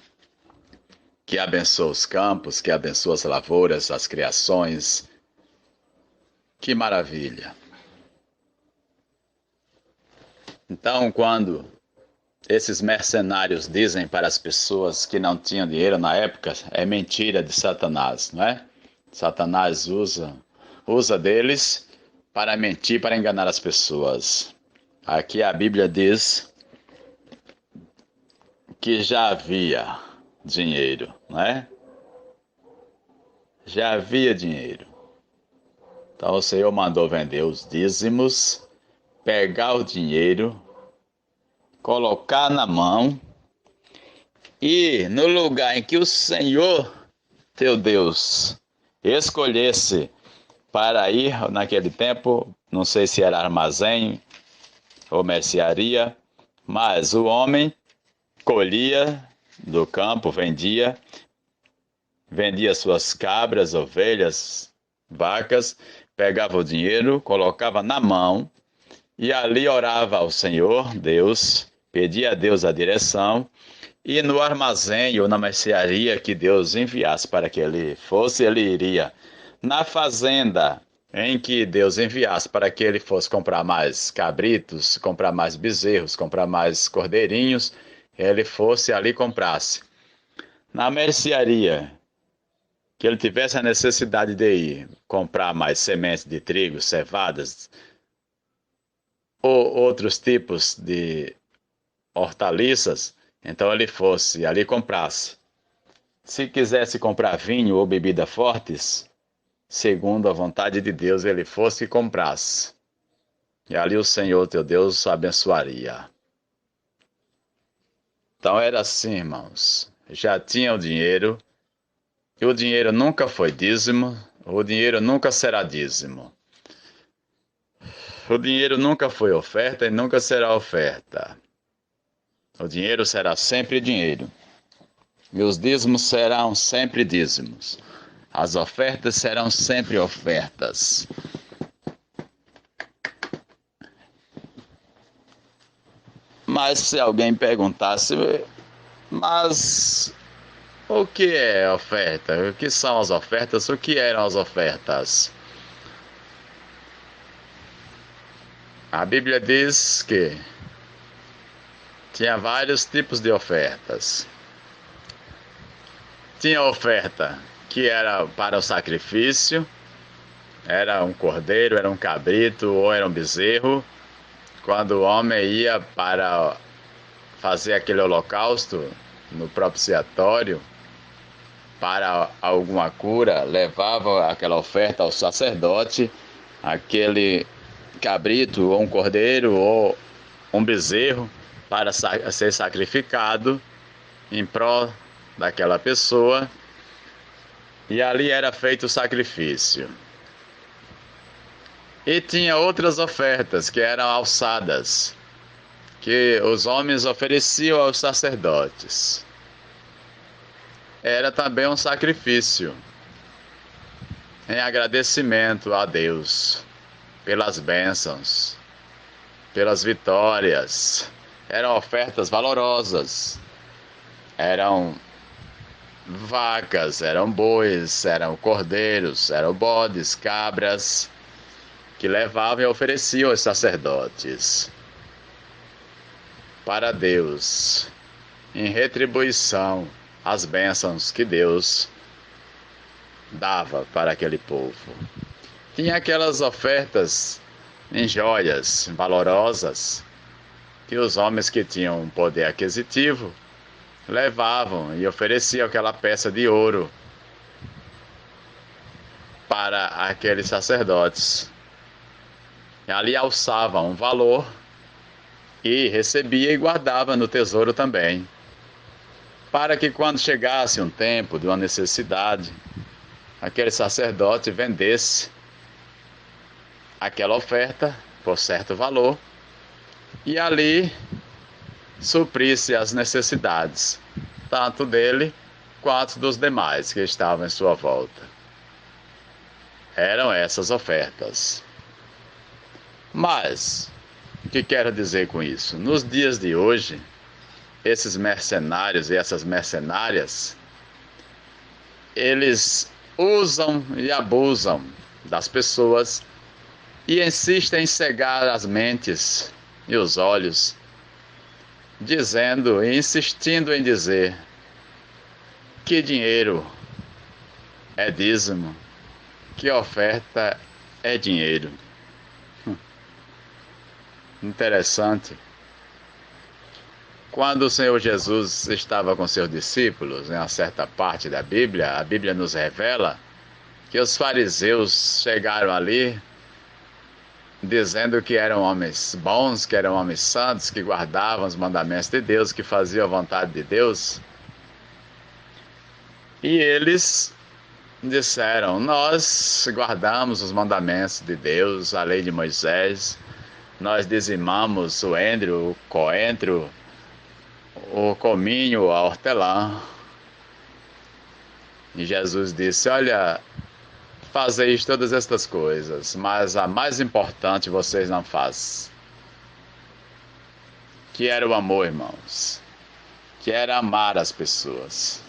que abençoa os campos, que abençoa as lavouras, as criações. Que maravilha! Então, quando esses mercenários dizem para as pessoas que não tinham dinheiro na época, é mentira de Satanás, não é? Satanás usa deles para mentir, para enganar as pessoas. Aqui a Bíblia diz que já havia dinheiro, não é? Já havia dinheiro. Então o Senhor mandou vender os dízimos, pegar o dinheiro, colocar na mão e no lugar em que o Senhor teu Deus escolhesse para ir naquele tempo, não sei se era armazém ou mercearia, mas o homem colhia do campo, vendia suas cabras, ovelhas, vacas, pegava o dinheiro, colocava na mão e ali orava ao Senhor Deus, pedia a Deus a direção, e no armazém ou na mercearia que Deus enviasse para que ele fosse, ele iria. Na fazenda em que Deus enviasse para que ele fosse comprar mais cabritos, comprar mais bezerros, comprar mais cordeirinhos, ele fosse ali e comprasse. Na mercearia, que ele tivesse a necessidade de ir comprar mais sementes de trigo, cevadas, ou outros tipos de hortaliças, então ele fosse ali e comprasse. Se quisesse comprar vinho ou bebida fortes, segundo a vontade de Deus, ele fosse e comprasse. E ali o Senhor teu Deus abençoaria. Então era assim, irmãos. Já tinha o dinheiro, e o dinheiro nunca foi dízimo, o dinheiro nunca será dízimo. O dinheiro nunca foi oferta e nunca será oferta. O dinheiro será sempre dinheiro. E os dízimos serão sempre dízimos. As ofertas serão sempre ofertas. Mas se alguém perguntasse, mas o que é oferta? O que são as ofertas? O que eram as ofertas? A Bíblia diz que tinha vários tipos de ofertas. Tinha oferta que era para o sacrifício, era um cordeiro, era um cabrito ou era um bezerro. Quando o homem ia para fazer aquele holocausto no propiciatório, para alguma cura, levava aquela oferta ao sacerdote, aquele cabrito ou um cordeiro ou um bezerro para ser sacrificado em prol daquela pessoa, e ali era feito o sacrifício. E tinha outras ofertas que eram alçadas, que os homens ofereciam aos sacerdotes. Era também um sacrifício em agradecimento a Deus pelas bênçãos, pelas vitórias. Eram ofertas valorosas. Eram vacas, eram bois, eram cordeiros, eram bodes, cabras, que levavam e ofereciam aos sacerdotes para Deus, em retribuição às bênçãos que Deus dava para aquele povo. Tinha aquelas ofertas em joias valorosas que os homens que tinham um poder aquisitivo levavam e ofereciam aquela peça de ouro para aqueles sacerdotes. E ali alçavam um valor e recebia e guardava no tesouro também, para que quando chegasse um tempo de uma necessidade, aquele sacerdote vendesse aquela oferta por certo valor e ali suprisse as necessidades, tanto dele quanto dos demais que estavam em sua volta. Eram essas ofertas. Mas, o que quero dizer com isso? Nos dias de hoje, esses mercenários e essas mercenárias, eles usam e abusam das pessoas e insistem em cegar as mentes e os olhos, dizendo e insistindo em dizer que dinheiro é dízimo, que oferta é dinheiro. Interessante. Quando o Senhor Jesus estava com seus discípulos, em uma certa parte da Bíblia, a Bíblia nos revela que os fariseus chegaram ali dizendo que eram homens bons, que eram homens santos, que guardavam os mandamentos de Deus, que faziam a vontade de Deus. E eles disseram: nós guardamos os mandamentos de Deus, a lei de Moisés, nós dizimamos o endro, o coentro, o cominho, a hortelã. E Jesus disse: olha, fazeis todas estas coisas, mas a mais importante vocês não fazem, que era o amor, irmãos, que era amar as pessoas,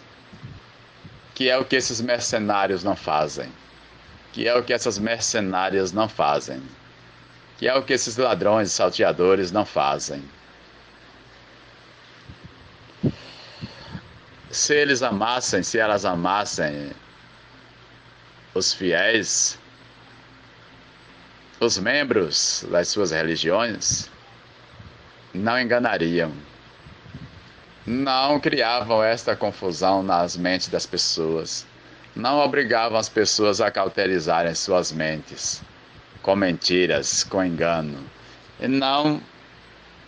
que é o que esses mercenários não fazem, que é o que essas mercenárias não fazem, que é o que esses ladrões e salteadores não fazem. Se eles amassem, se elas amassem os fiéis, os membros das suas religiões, não enganariam, não criavam esta confusão nas mentes das pessoas, não obrigavam as pessoas a cauterizarem suas mentes com mentiras, com engano, e não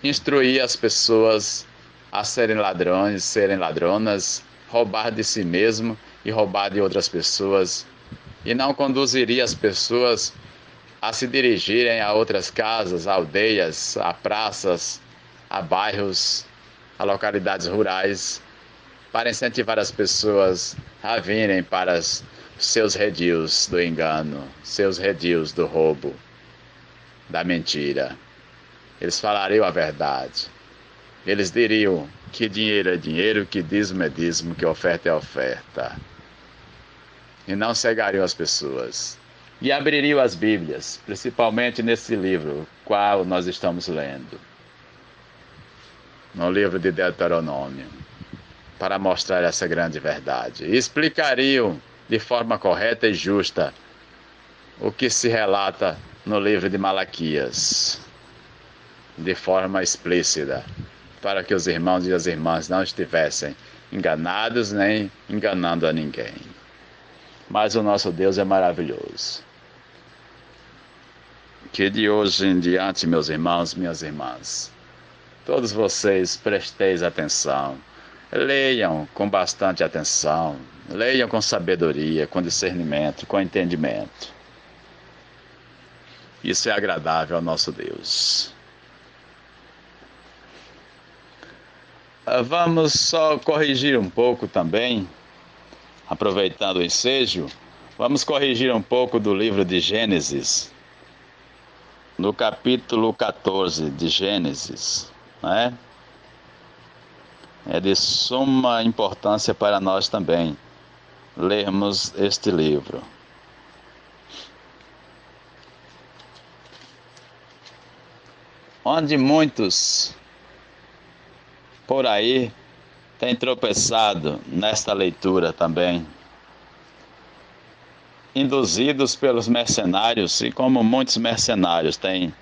instruía as pessoas a serem ladrões, serem ladronas, roubar de si mesmo e roubar de outras pessoas, e não conduziria as pessoas a se dirigirem a outras casas, a aldeias, a praças, a bairros, a localidades rurais, para incentivar as pessoas a virem para os seus redios do engano, seus redios do roubo, da mentira. Eles falariam a verdade. Eles diriam que dinheiro é dinheiro, que dízimo é dízimo, que oferta é oferta. E não cegariam as pessoas. E abririam as Bíblias, principalmente nesse livro, qual nós estamos lendo, no livro de Deuteronômio, para mostrar essa grande verdade. E explicariam de forma correta e justa o que se relata no livro de Malaquias, de forma explícita, para que os irmãos e as irmãs não estivessem enganados nem enganando a ninguém. Mas o nosso Deus é maravilhoso. Que de hoje em diante, meus irmãos, minhas irmãs, todos vocês presteis atenção Leiam com bastante atenção, leiam com sabedoria, com discernimento, com entendimento. Isso é agradável ao nosso Deus. Vamos só corrigir um pouco também, aproveitando o ensejo, vamos corrigir um pouco do livro de Gênesis, no capítulo 14 de Gênesis, né? É de suma importância para nós também lermos este livro. Onde muitos por aí têm tropeçado nesta leitura também, induzidos pelos mercenários, e como muitos mercenários têm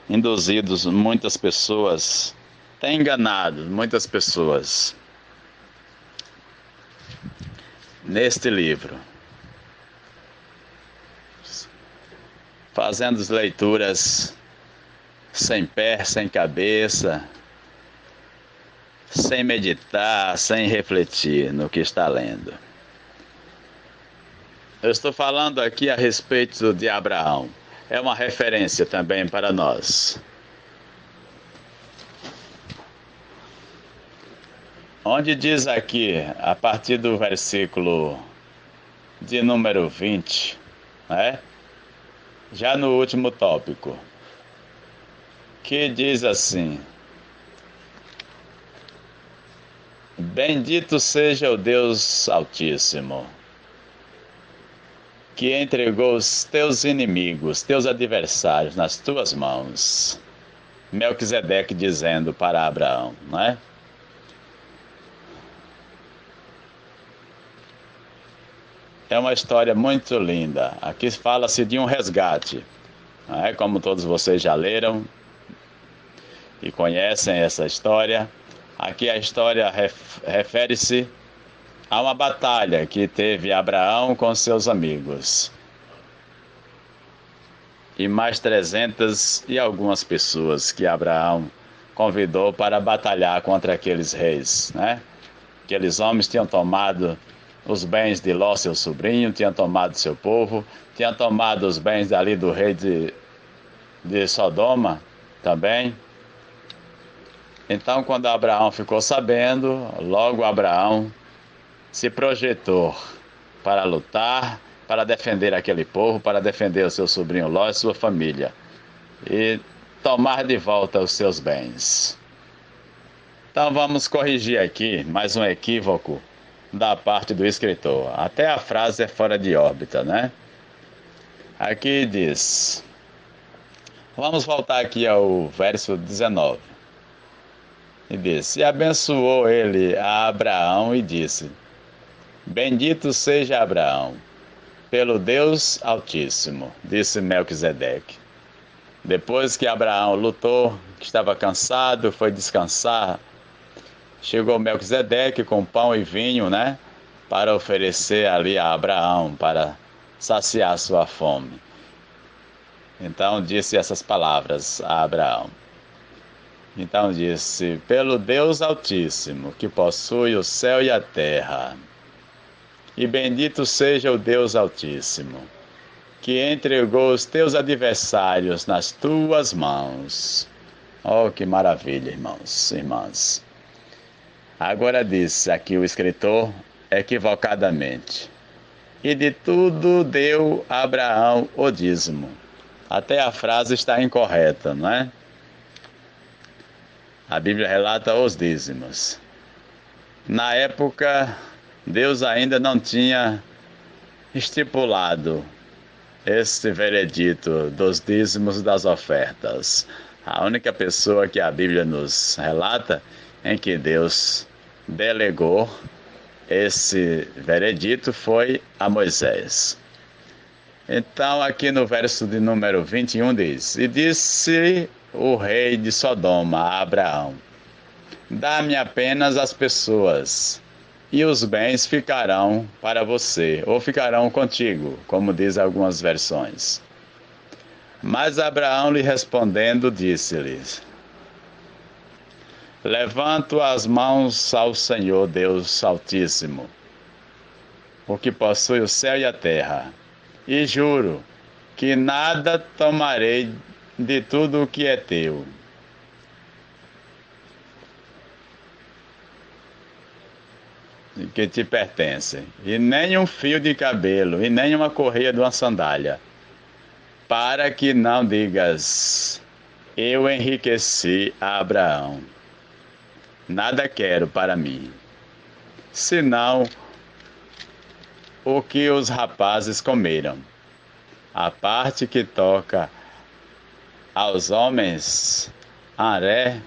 induzido muitas pessoas, têm enganado muitas pessoas neste livro, fazendo leituras sem pé, sem cabeça, sem meditar, sem refletir no que está lendo. Eu estou falando aqui a respeito de Abraão. É uma referência também para nós. Onde diz aqui, a partir do versículo de número 20, né? Já no último tópico, que diz assim: Bendito seja o Deus Altíssimo, que entregou os teus inimigos, teus adversários nas tuas mãos. Melquisedeque dizendo para Abraão, não é? É uma história muito linda. Aqui fala-se de um resgate, não é? Como todos vocês já leram e conhecem essa história. Aqui a história refere-se a uma batalha que teve Abraão com seus amigos e mais 300 e algumas pessoas que Abraão convidou para batalhar contra aqueles reis, né? Aqueles homens tinham tomado os bens de Ló, seu sobrinho, tinham tomado seu povo, tinham tomado os bens ali do rei de Sodoma também. Então, quando Abraão ficou sabendo, logo Abraão se projetou para lutar, para defender aquele povo, para defender o seu sobrinho Ló e sua família, e tomar de volta os seus bens. Então vamos corrigir aqui mais um equívoco da parte do escritor. Até a frase é fora de órbita, né? Aqui diz, vamos voltar aqui ao verso 19. E disse: E abençoou ele a Abraão e disse: Bendito seja Abraão, pelo Deus Altíssimo, disse Melquisedeque. Depois que Abraão lutou, que estava cansado, foi descansar, chegou Melquisedeque com pão e vinho, né? Para oferecer ali a Abraão, para saciar sua fome. Então disse essas palavras a Abraão. Então disse: Pelo Deus Altíssimo, que possui o céu e a terra, e bendito seja o Deus Altíssimo, que entregou os teus adversários nas tuas mãos. Oh, que maravilha, irmãos e irmãs. Agora disse aqui o escritor, equivocadamente: E de tudo deu Abraão o dízimo. Até a frase está incorreta, não é? A Bíblia relata os dízimos. Na época, Deus ainda não tinha estipulado esse veredito dos dízimos das ofertas. A única pessoa que a Bíblia nos relata em que Deus delegou esse veredito foi a Moisés. Então, aqui no verso de número 21 diz: E disse o rei de Sodoma a Abraão: Dá-me apenas as pessoas, e os bens ficarão para você, ou ficarão contigo, como diz algumas versões. Mas Abraão lhe respondendo disse-lhes: levanto as mãos ao Senhor Deus Altíssimo, o que possui o céu e a terra, e juro que nada tomarei de tudo o que é teu. E que te pertence, e nem um fio de cabelo, e nem uma correia de uma sandália, para que não digas, eu enriqueci a Abraão. Nada quero para mim, senão o que os rapazes comeram, a parte que toca aos homens, Aré,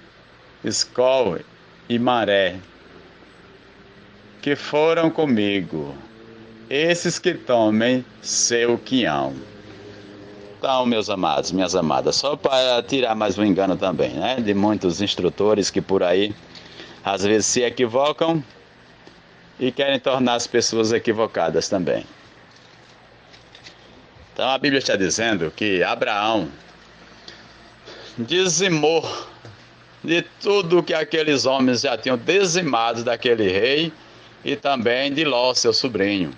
Escol e Maré, que foram comigo, esses que tomem seu quinhão. Então, meus amados, minhas amadas, só para tirar mais um engano também, né? De muitos instrutores que por aí, às vezes se equivocam e querem tornar as pessoas equivocadas também. Então, a Bíblia está dizendo que Abraão dizimou de tudo que aqueles homens já tinham dizimado daquele rei, e também de Ló, seu sobrinho.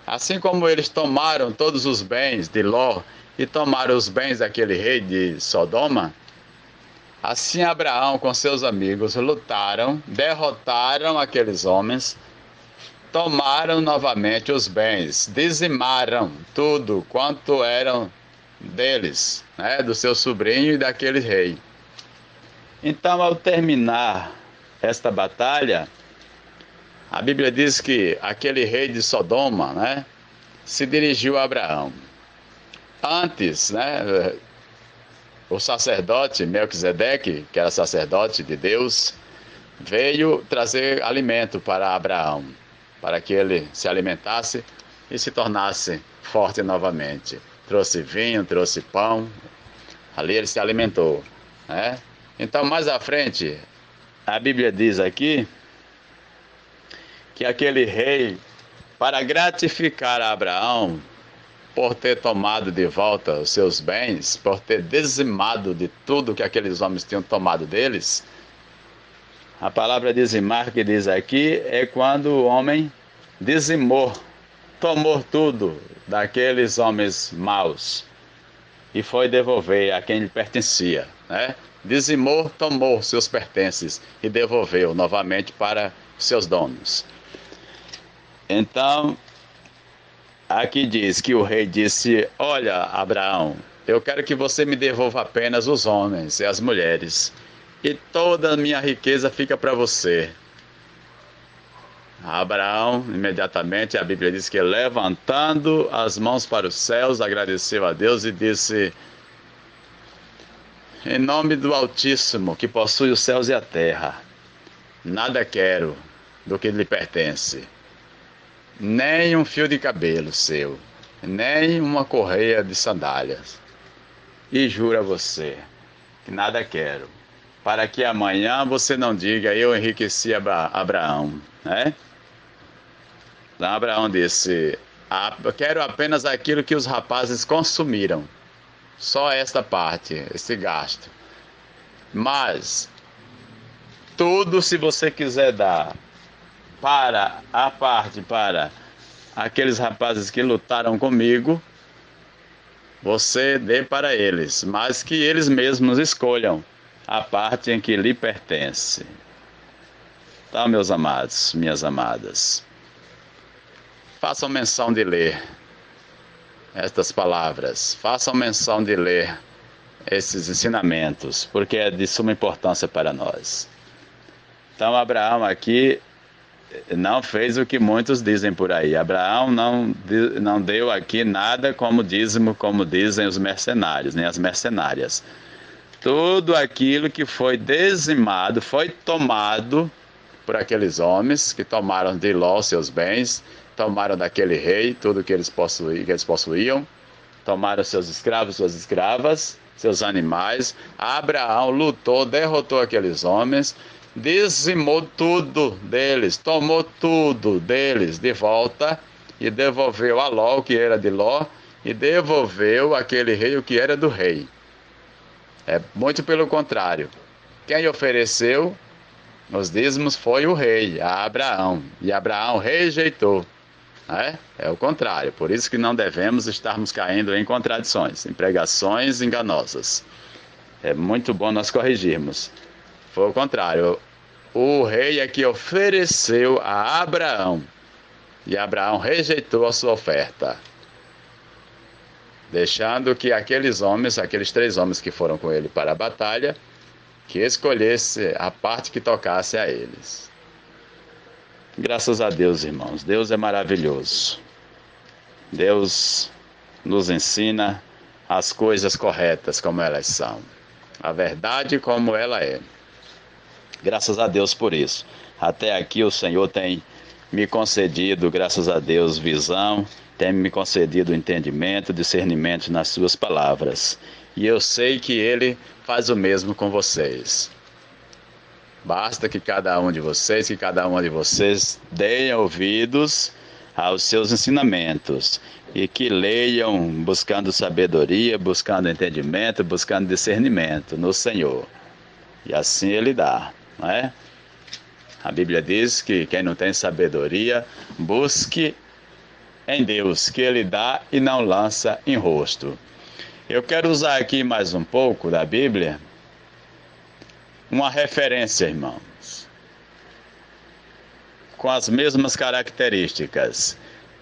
Assim como eles tomaram todos os bens de Ló e tomaram os bens daquele rei de Sodoma, assim Abraão com seus amigos lutaram, derrotaram aqueles homens, tomaram novamente os bens, dizimaram tudo quanto eram deles, né, do seu sobrinho e daquele rei. Então, ao terminar esta batalha, a Bíblia diz que aquele rei de Sodoma, né, se dirigiu a Abraão. Antes, né, o sacerdote Melquisedeque, que era sacerdote de Deus, veio trazer alimento para Abraão, para que ele se alimentasse e se tornasse forte novamente. Trouxe vinho, trouxe pão, ali ele se alimentou, né? Então, mais à frente, a Bíblia diz aqui que aquele rei, para gratificar a Abraão por ter tomado de volta os seus bens, por ter dizimado de tudo que aqueles homens tinham tomado deles, a palavra dizimar que diz aqui é quando o homem dizimou, tomou tudo daqueles homens maus e foi devolver a quem lhe pertencia, né? Dizimou, tomou seus pertences e devolveu novamente para seus donos. Então, aqui diz que o rei disse, olha, Abraão, eu quero que você me devolva apenas os homens e as mulheres, e toda a minha riqueza fica para você. Abraão, imediatamente, a Bíblia diz que levantando as mãos para os céus, agradeceu a Deus e disse, em nome do Altíssimo, que possui os céus e a terra, nada quero do que lhe pertence. Nem um fio de cabelo seu, nem uma correia de sandálias. E juro a você que nada quero, para que amanhã você não diga, eu enriqueci Abraão, né? Então Abraão disse, quero apenas aquilo que os rapazes consumiram, só esta parte, esse gasto. Mas, tudo se você quiser dar, para a parte, para aqueles rapazes que lutaram comigo, você dê para eles, mas que eles mesmos escolham a parte em que lhe pertence. Então, meus amados, minhas amadas, façam menção de ler estas palavras, façam menção de ler esses ensinamentos, porque é de suma importância para nós. Então, Abraão aqui não fez o que muitos dizem por aí. Abraão não deu aqui nada como dízimo, como dizem os mercenários, nem as mercenárias. Tudo aquilo que foi dizimado, foi tomado por aqueles homens que tomaram de Ló seus bens, tomaram daquele rei tudo que eles possuíam, tomaram seus escravos, suas escravas, seus animais. Abraão lutou, derrotou aqueles homens, dizimou tudo deles, tomou tudo deles de volta e devolveu a Ló o que era de Ló e devolveu aquele rei o que era do rei. É muito pelo contrário. Quem ofereceu os dízimos foi o rei, a Abraão, e Abraão rejeitou. É o contrário, por isso que não devemos estarmos caindo em contradições, em pregações enganosas. É muito bom nós corrigirmos. Foi o contrário, o rei é que ofereceu a Abraão, e Abraão rejeitou a sua oferta, deixando que aqueles 3 homens que foram com ele para a batalha, que escolhesse a parte que tocasse a eles. Graças a Deus, irmãos. Deus é maravilhoso. Deus nos ensina as coisas corretas como elas são. A verdade como ela é. Graças a Deus por isso. Até aqui o Senhor tem me concedido, graças a Deus, visão, tem me concedido entendimento, discernimento nas suas palavras. E eu sei que Ele faz o mesmo com vocês. Basta que cada uma de vocês deem ouvidos aos seus ensinamentos e que leiam buscando sabedoria, buscando entendimento, buscando discernimento no Senhor. E assim Ele dá, não é? A Bíblia diz que quem não tem sabedoria, busque em Deus, que Ele dá e não lança em rosto. Eu quero usar aqui mais um pouco da Bíblia, uma referência, irmãos, com as mesmas características,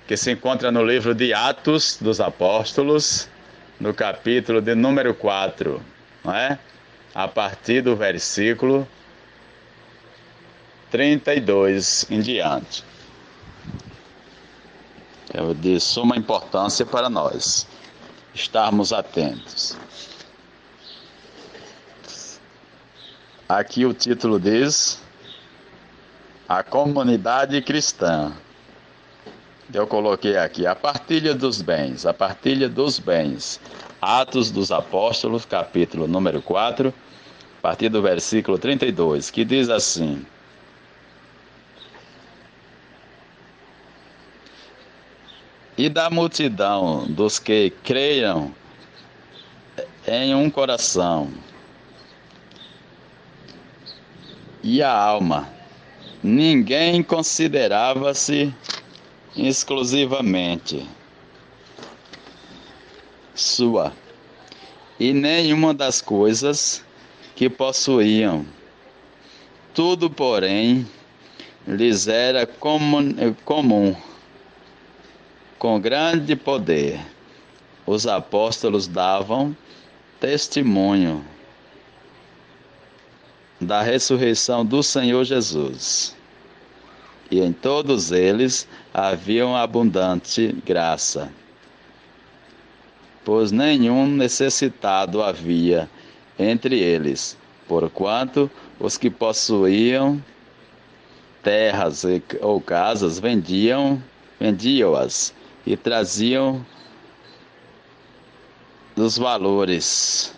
que se encontra no livro de Atos dos Apóstolos, no capítulo de número 4, não é? A partir do versículo 32 em diante. É de suma importância para nós estarmos atentos. Aqui o título diz: A Comunidade Cristã. Eu coloquei aqui a partilha dos bens, a partilha dos bens. Atos dos Apóstolos, capítulo número 4, a partir do versículo 32, que diz assim: E da multidão dos que creiam em um coração e a alma, ninguém considerava-se exclusivamente sua, e nenhuma das coisas que possuíam. Tudo, porém, lhes era comum. Com grande poder, os apóstolos davam testemunho da ressurreição do Senhor Jesus. E em todos eles havia abundante graça, pois nenhum necessitado havia entre eles, porquanto os que possuíam terras ou casas vendiam-as e traziam os valores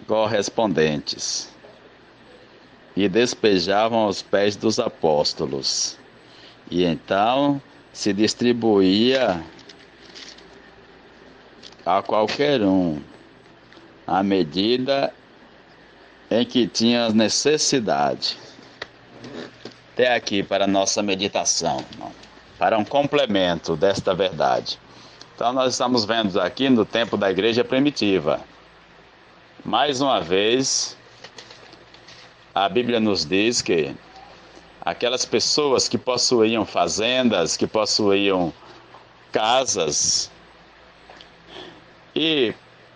correspondentes e despejavam aos pés dos apóstolos. E então se distribuía a qualquer um à medida em que tinha necessidade. Até aqui para a nossa meditação, para um complemento desta verdade. Então nós estamos vendo aqui no tempo da igreja primitiva. Mais uma vez, a Bíblia nos diz que aquelas pessoas que possuíam fazendas, que possuíam casas, e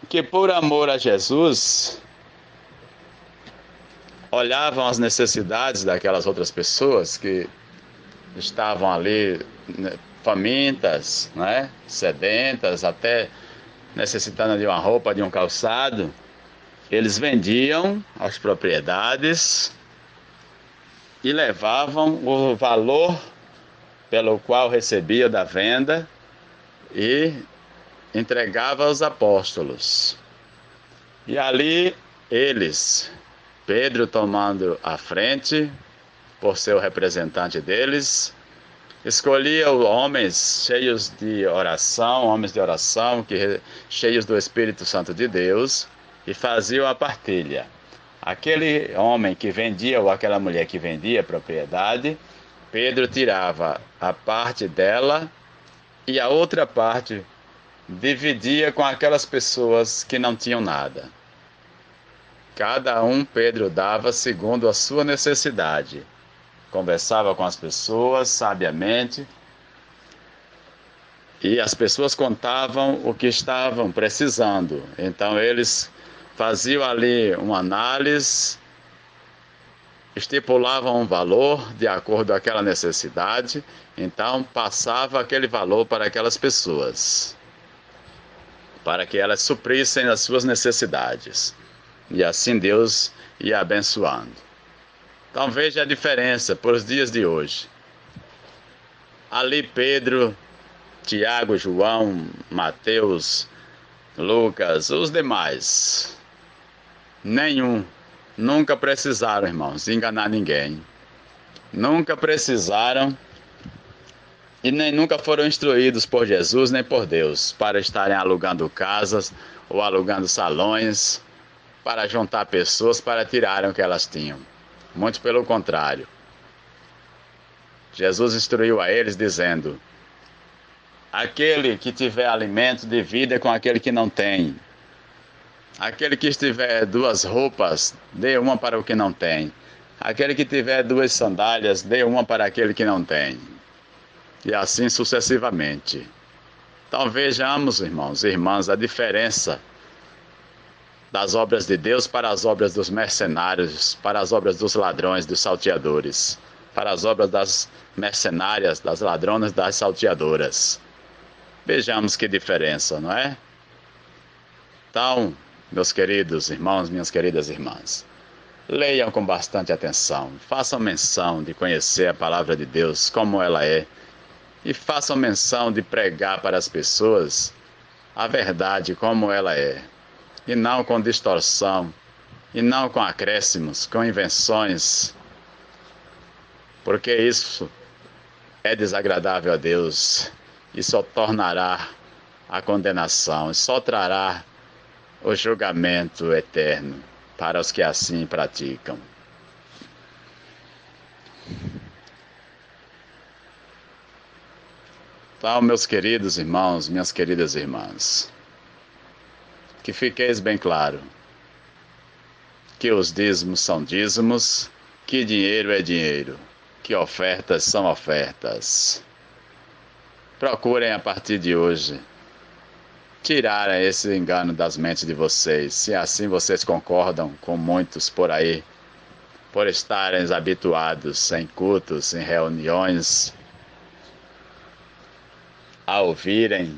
que por amor a Jesus olhavam as necessidades daquelas outras pessoas que estavam ali, né, famintas, né, sedentas, até necessitando de uma roupa, de um calçado. Eles vendiam as propriedades e levavam o valor pelo qual recebia da venda e entregava aos apóstolos. E ali eles, Pedro tomando a frente, por ser o representante deles, escolhia homens cheios de oração, cheios do Espírito Santo de Deus, e faziam a partilha. Aquele homem que vendia ou aquela mulher que vendia a propriedade, Pedro tirava a parte dela e a outra parte dividia com aquelas pessoas que não tinham nada. Cada um Pedro dava segundo a sua necessidade. Conversava com as pessoas sabiamente e as pessoas contavam o que estavam precisando. Então eles faziam ali uma análise, estipulavam um valor de acordo com aquela necessidade, então passava aquele valor para aquelas pessoas, para que elas suprissem as suas necessidades. E assim Deus ia abençoando. Então veja a diferença para os dias de hoje. Ali Pedro, Tiago, João, Mateus, Lucas, os demais, nenhum, nunca precisaram, irmãos, enganar ninguém. Nunca precisaram e nem nunca foram instruídos por Jesus nem por Deus para estarem alugando casas ou alugando salões para juntar pessoas para tirarem o que elas tinham. Muito pelo contrário. Jesus instruiu a eles dizendo: aquele que tiver alimento divida com aquele que não tem. Aquele que tiver 2 roupas, dê uma para o que não tem. Aquele que tiver 2 sandálias, dê uma para aquele que não tem. E assim sucessivamente. Então vejamos, irmãos e irmãs, a diferença das obras de Deus para as obras dos mercenários, para as obras dos ladrões, dos salteadores, para as obras das mercenárias, das ladronas, das salteadoras. Vejamos que diferença, não é? Então, meus queridos irmãos, minhas queridas irmãs, leiam com bastante atenção, façam menção de conhecer a palavra de Deus como ela é, e façam menção de pregar para as pessoas a verdade como ela é, e não com distorção, e não com acréscimos, com invenções, porque isso é desagradável a Deus e só tornará a condenação, e só trará o julgamento eterno para os que assim praticam. Então, meus queridos irmãos, minhas queridas irmãs, que fiqueis bem claro que os dízimos são dízimos, que dinheiro é dinheiro, que ofertas são ofertas. Procurem a partir de hoje tirar esse engano das mentes de vocês, se assim vocês concordam com muitos por aí, por estarem habituados em cultos, em reuniões, a ouvirem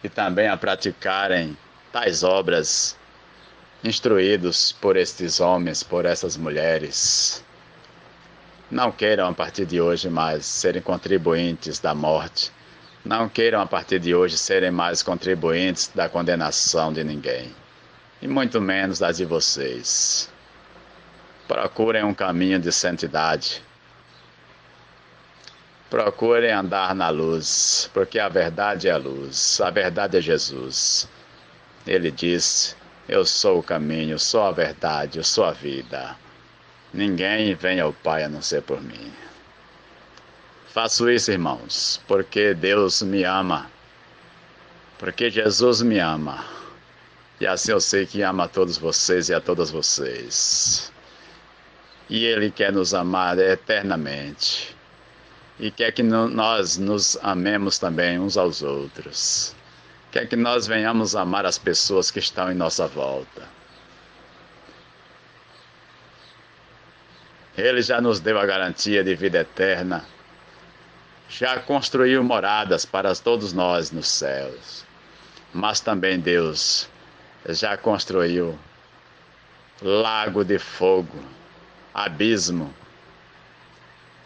e também a praticarem tais obras, instruídos por estes homens, por essas mulheres. Não queiram a partir de hoje mais serem contribuintes da morte. Não queiram a partir de hoje serem mais contribuintes da condenação de ninguém, e muito menos das de vocês. Procurem um caminho de santidade. Procurem andar na luz, porque a verdade é a luz, a verdade é Jesus. Ele disse: eu sou o caminho, eu sou a verdade, eu sou a vida. Ninguém vem ao Pai a não ser por mim. Faço isso, irmãos, porque Deus me ama, porque Jesus me ama, e assim eu sei que ama a todos vocês e a todas vocês. E Ele quer nos amar eternamente, e quer que nós nos amemos também uns aos outros, quer que nós venhamos amar as pessoas que estão em nossa volta. Ele já nos deu a garantia de vida eterna, já construiu moradas para todos nós nos céus, mas também Deus já construiu lago de fogo, abismo,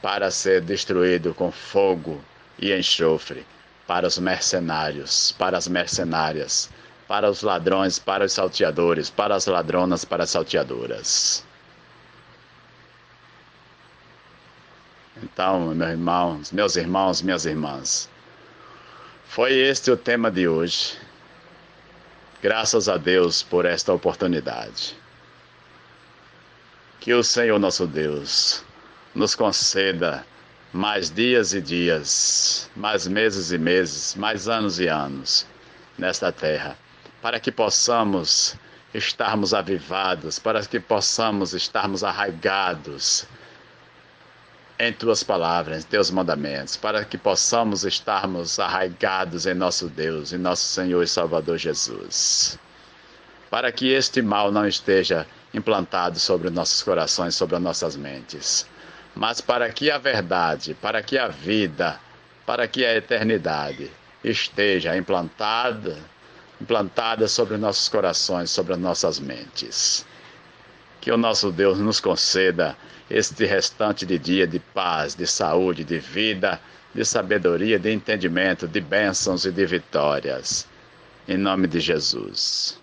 para ser destruído com fogo e enxofre, para os mercenários, para as mercenárias, para os ladrões, para os salteadores, para as ladronas, para as salteadoras. Então, meus irmãos, minhas irmãs, foi este o tema de hoje. Graças a Deus por esta oportunidade. Que o Senhor nosso Deus nos conceda mais dias e dias, mais meses e meses, mais anos e anos nesta terra, para que possamos estarmos avivados, para que possamos estarmos arraigados em Tuas palavras, em Teus mandamentos, para que possamos estarmos arraigados em nosso Deus, em nosso Senhor e Salvador Jesus. Para que este mal não esteja implantado sobre nossos corações, sobre as nossas mentes, mas para que a verdade, para que a vida, para que a eternidade esteja implantada sobre nossos corações, sobre as nossas mentes. Que o nosso Deus nos conceda este restante de dia de paz, de saúde, de vida, de sabedoria, de entendimento, de bênçãos e de vitórias. Em nome de Jesus.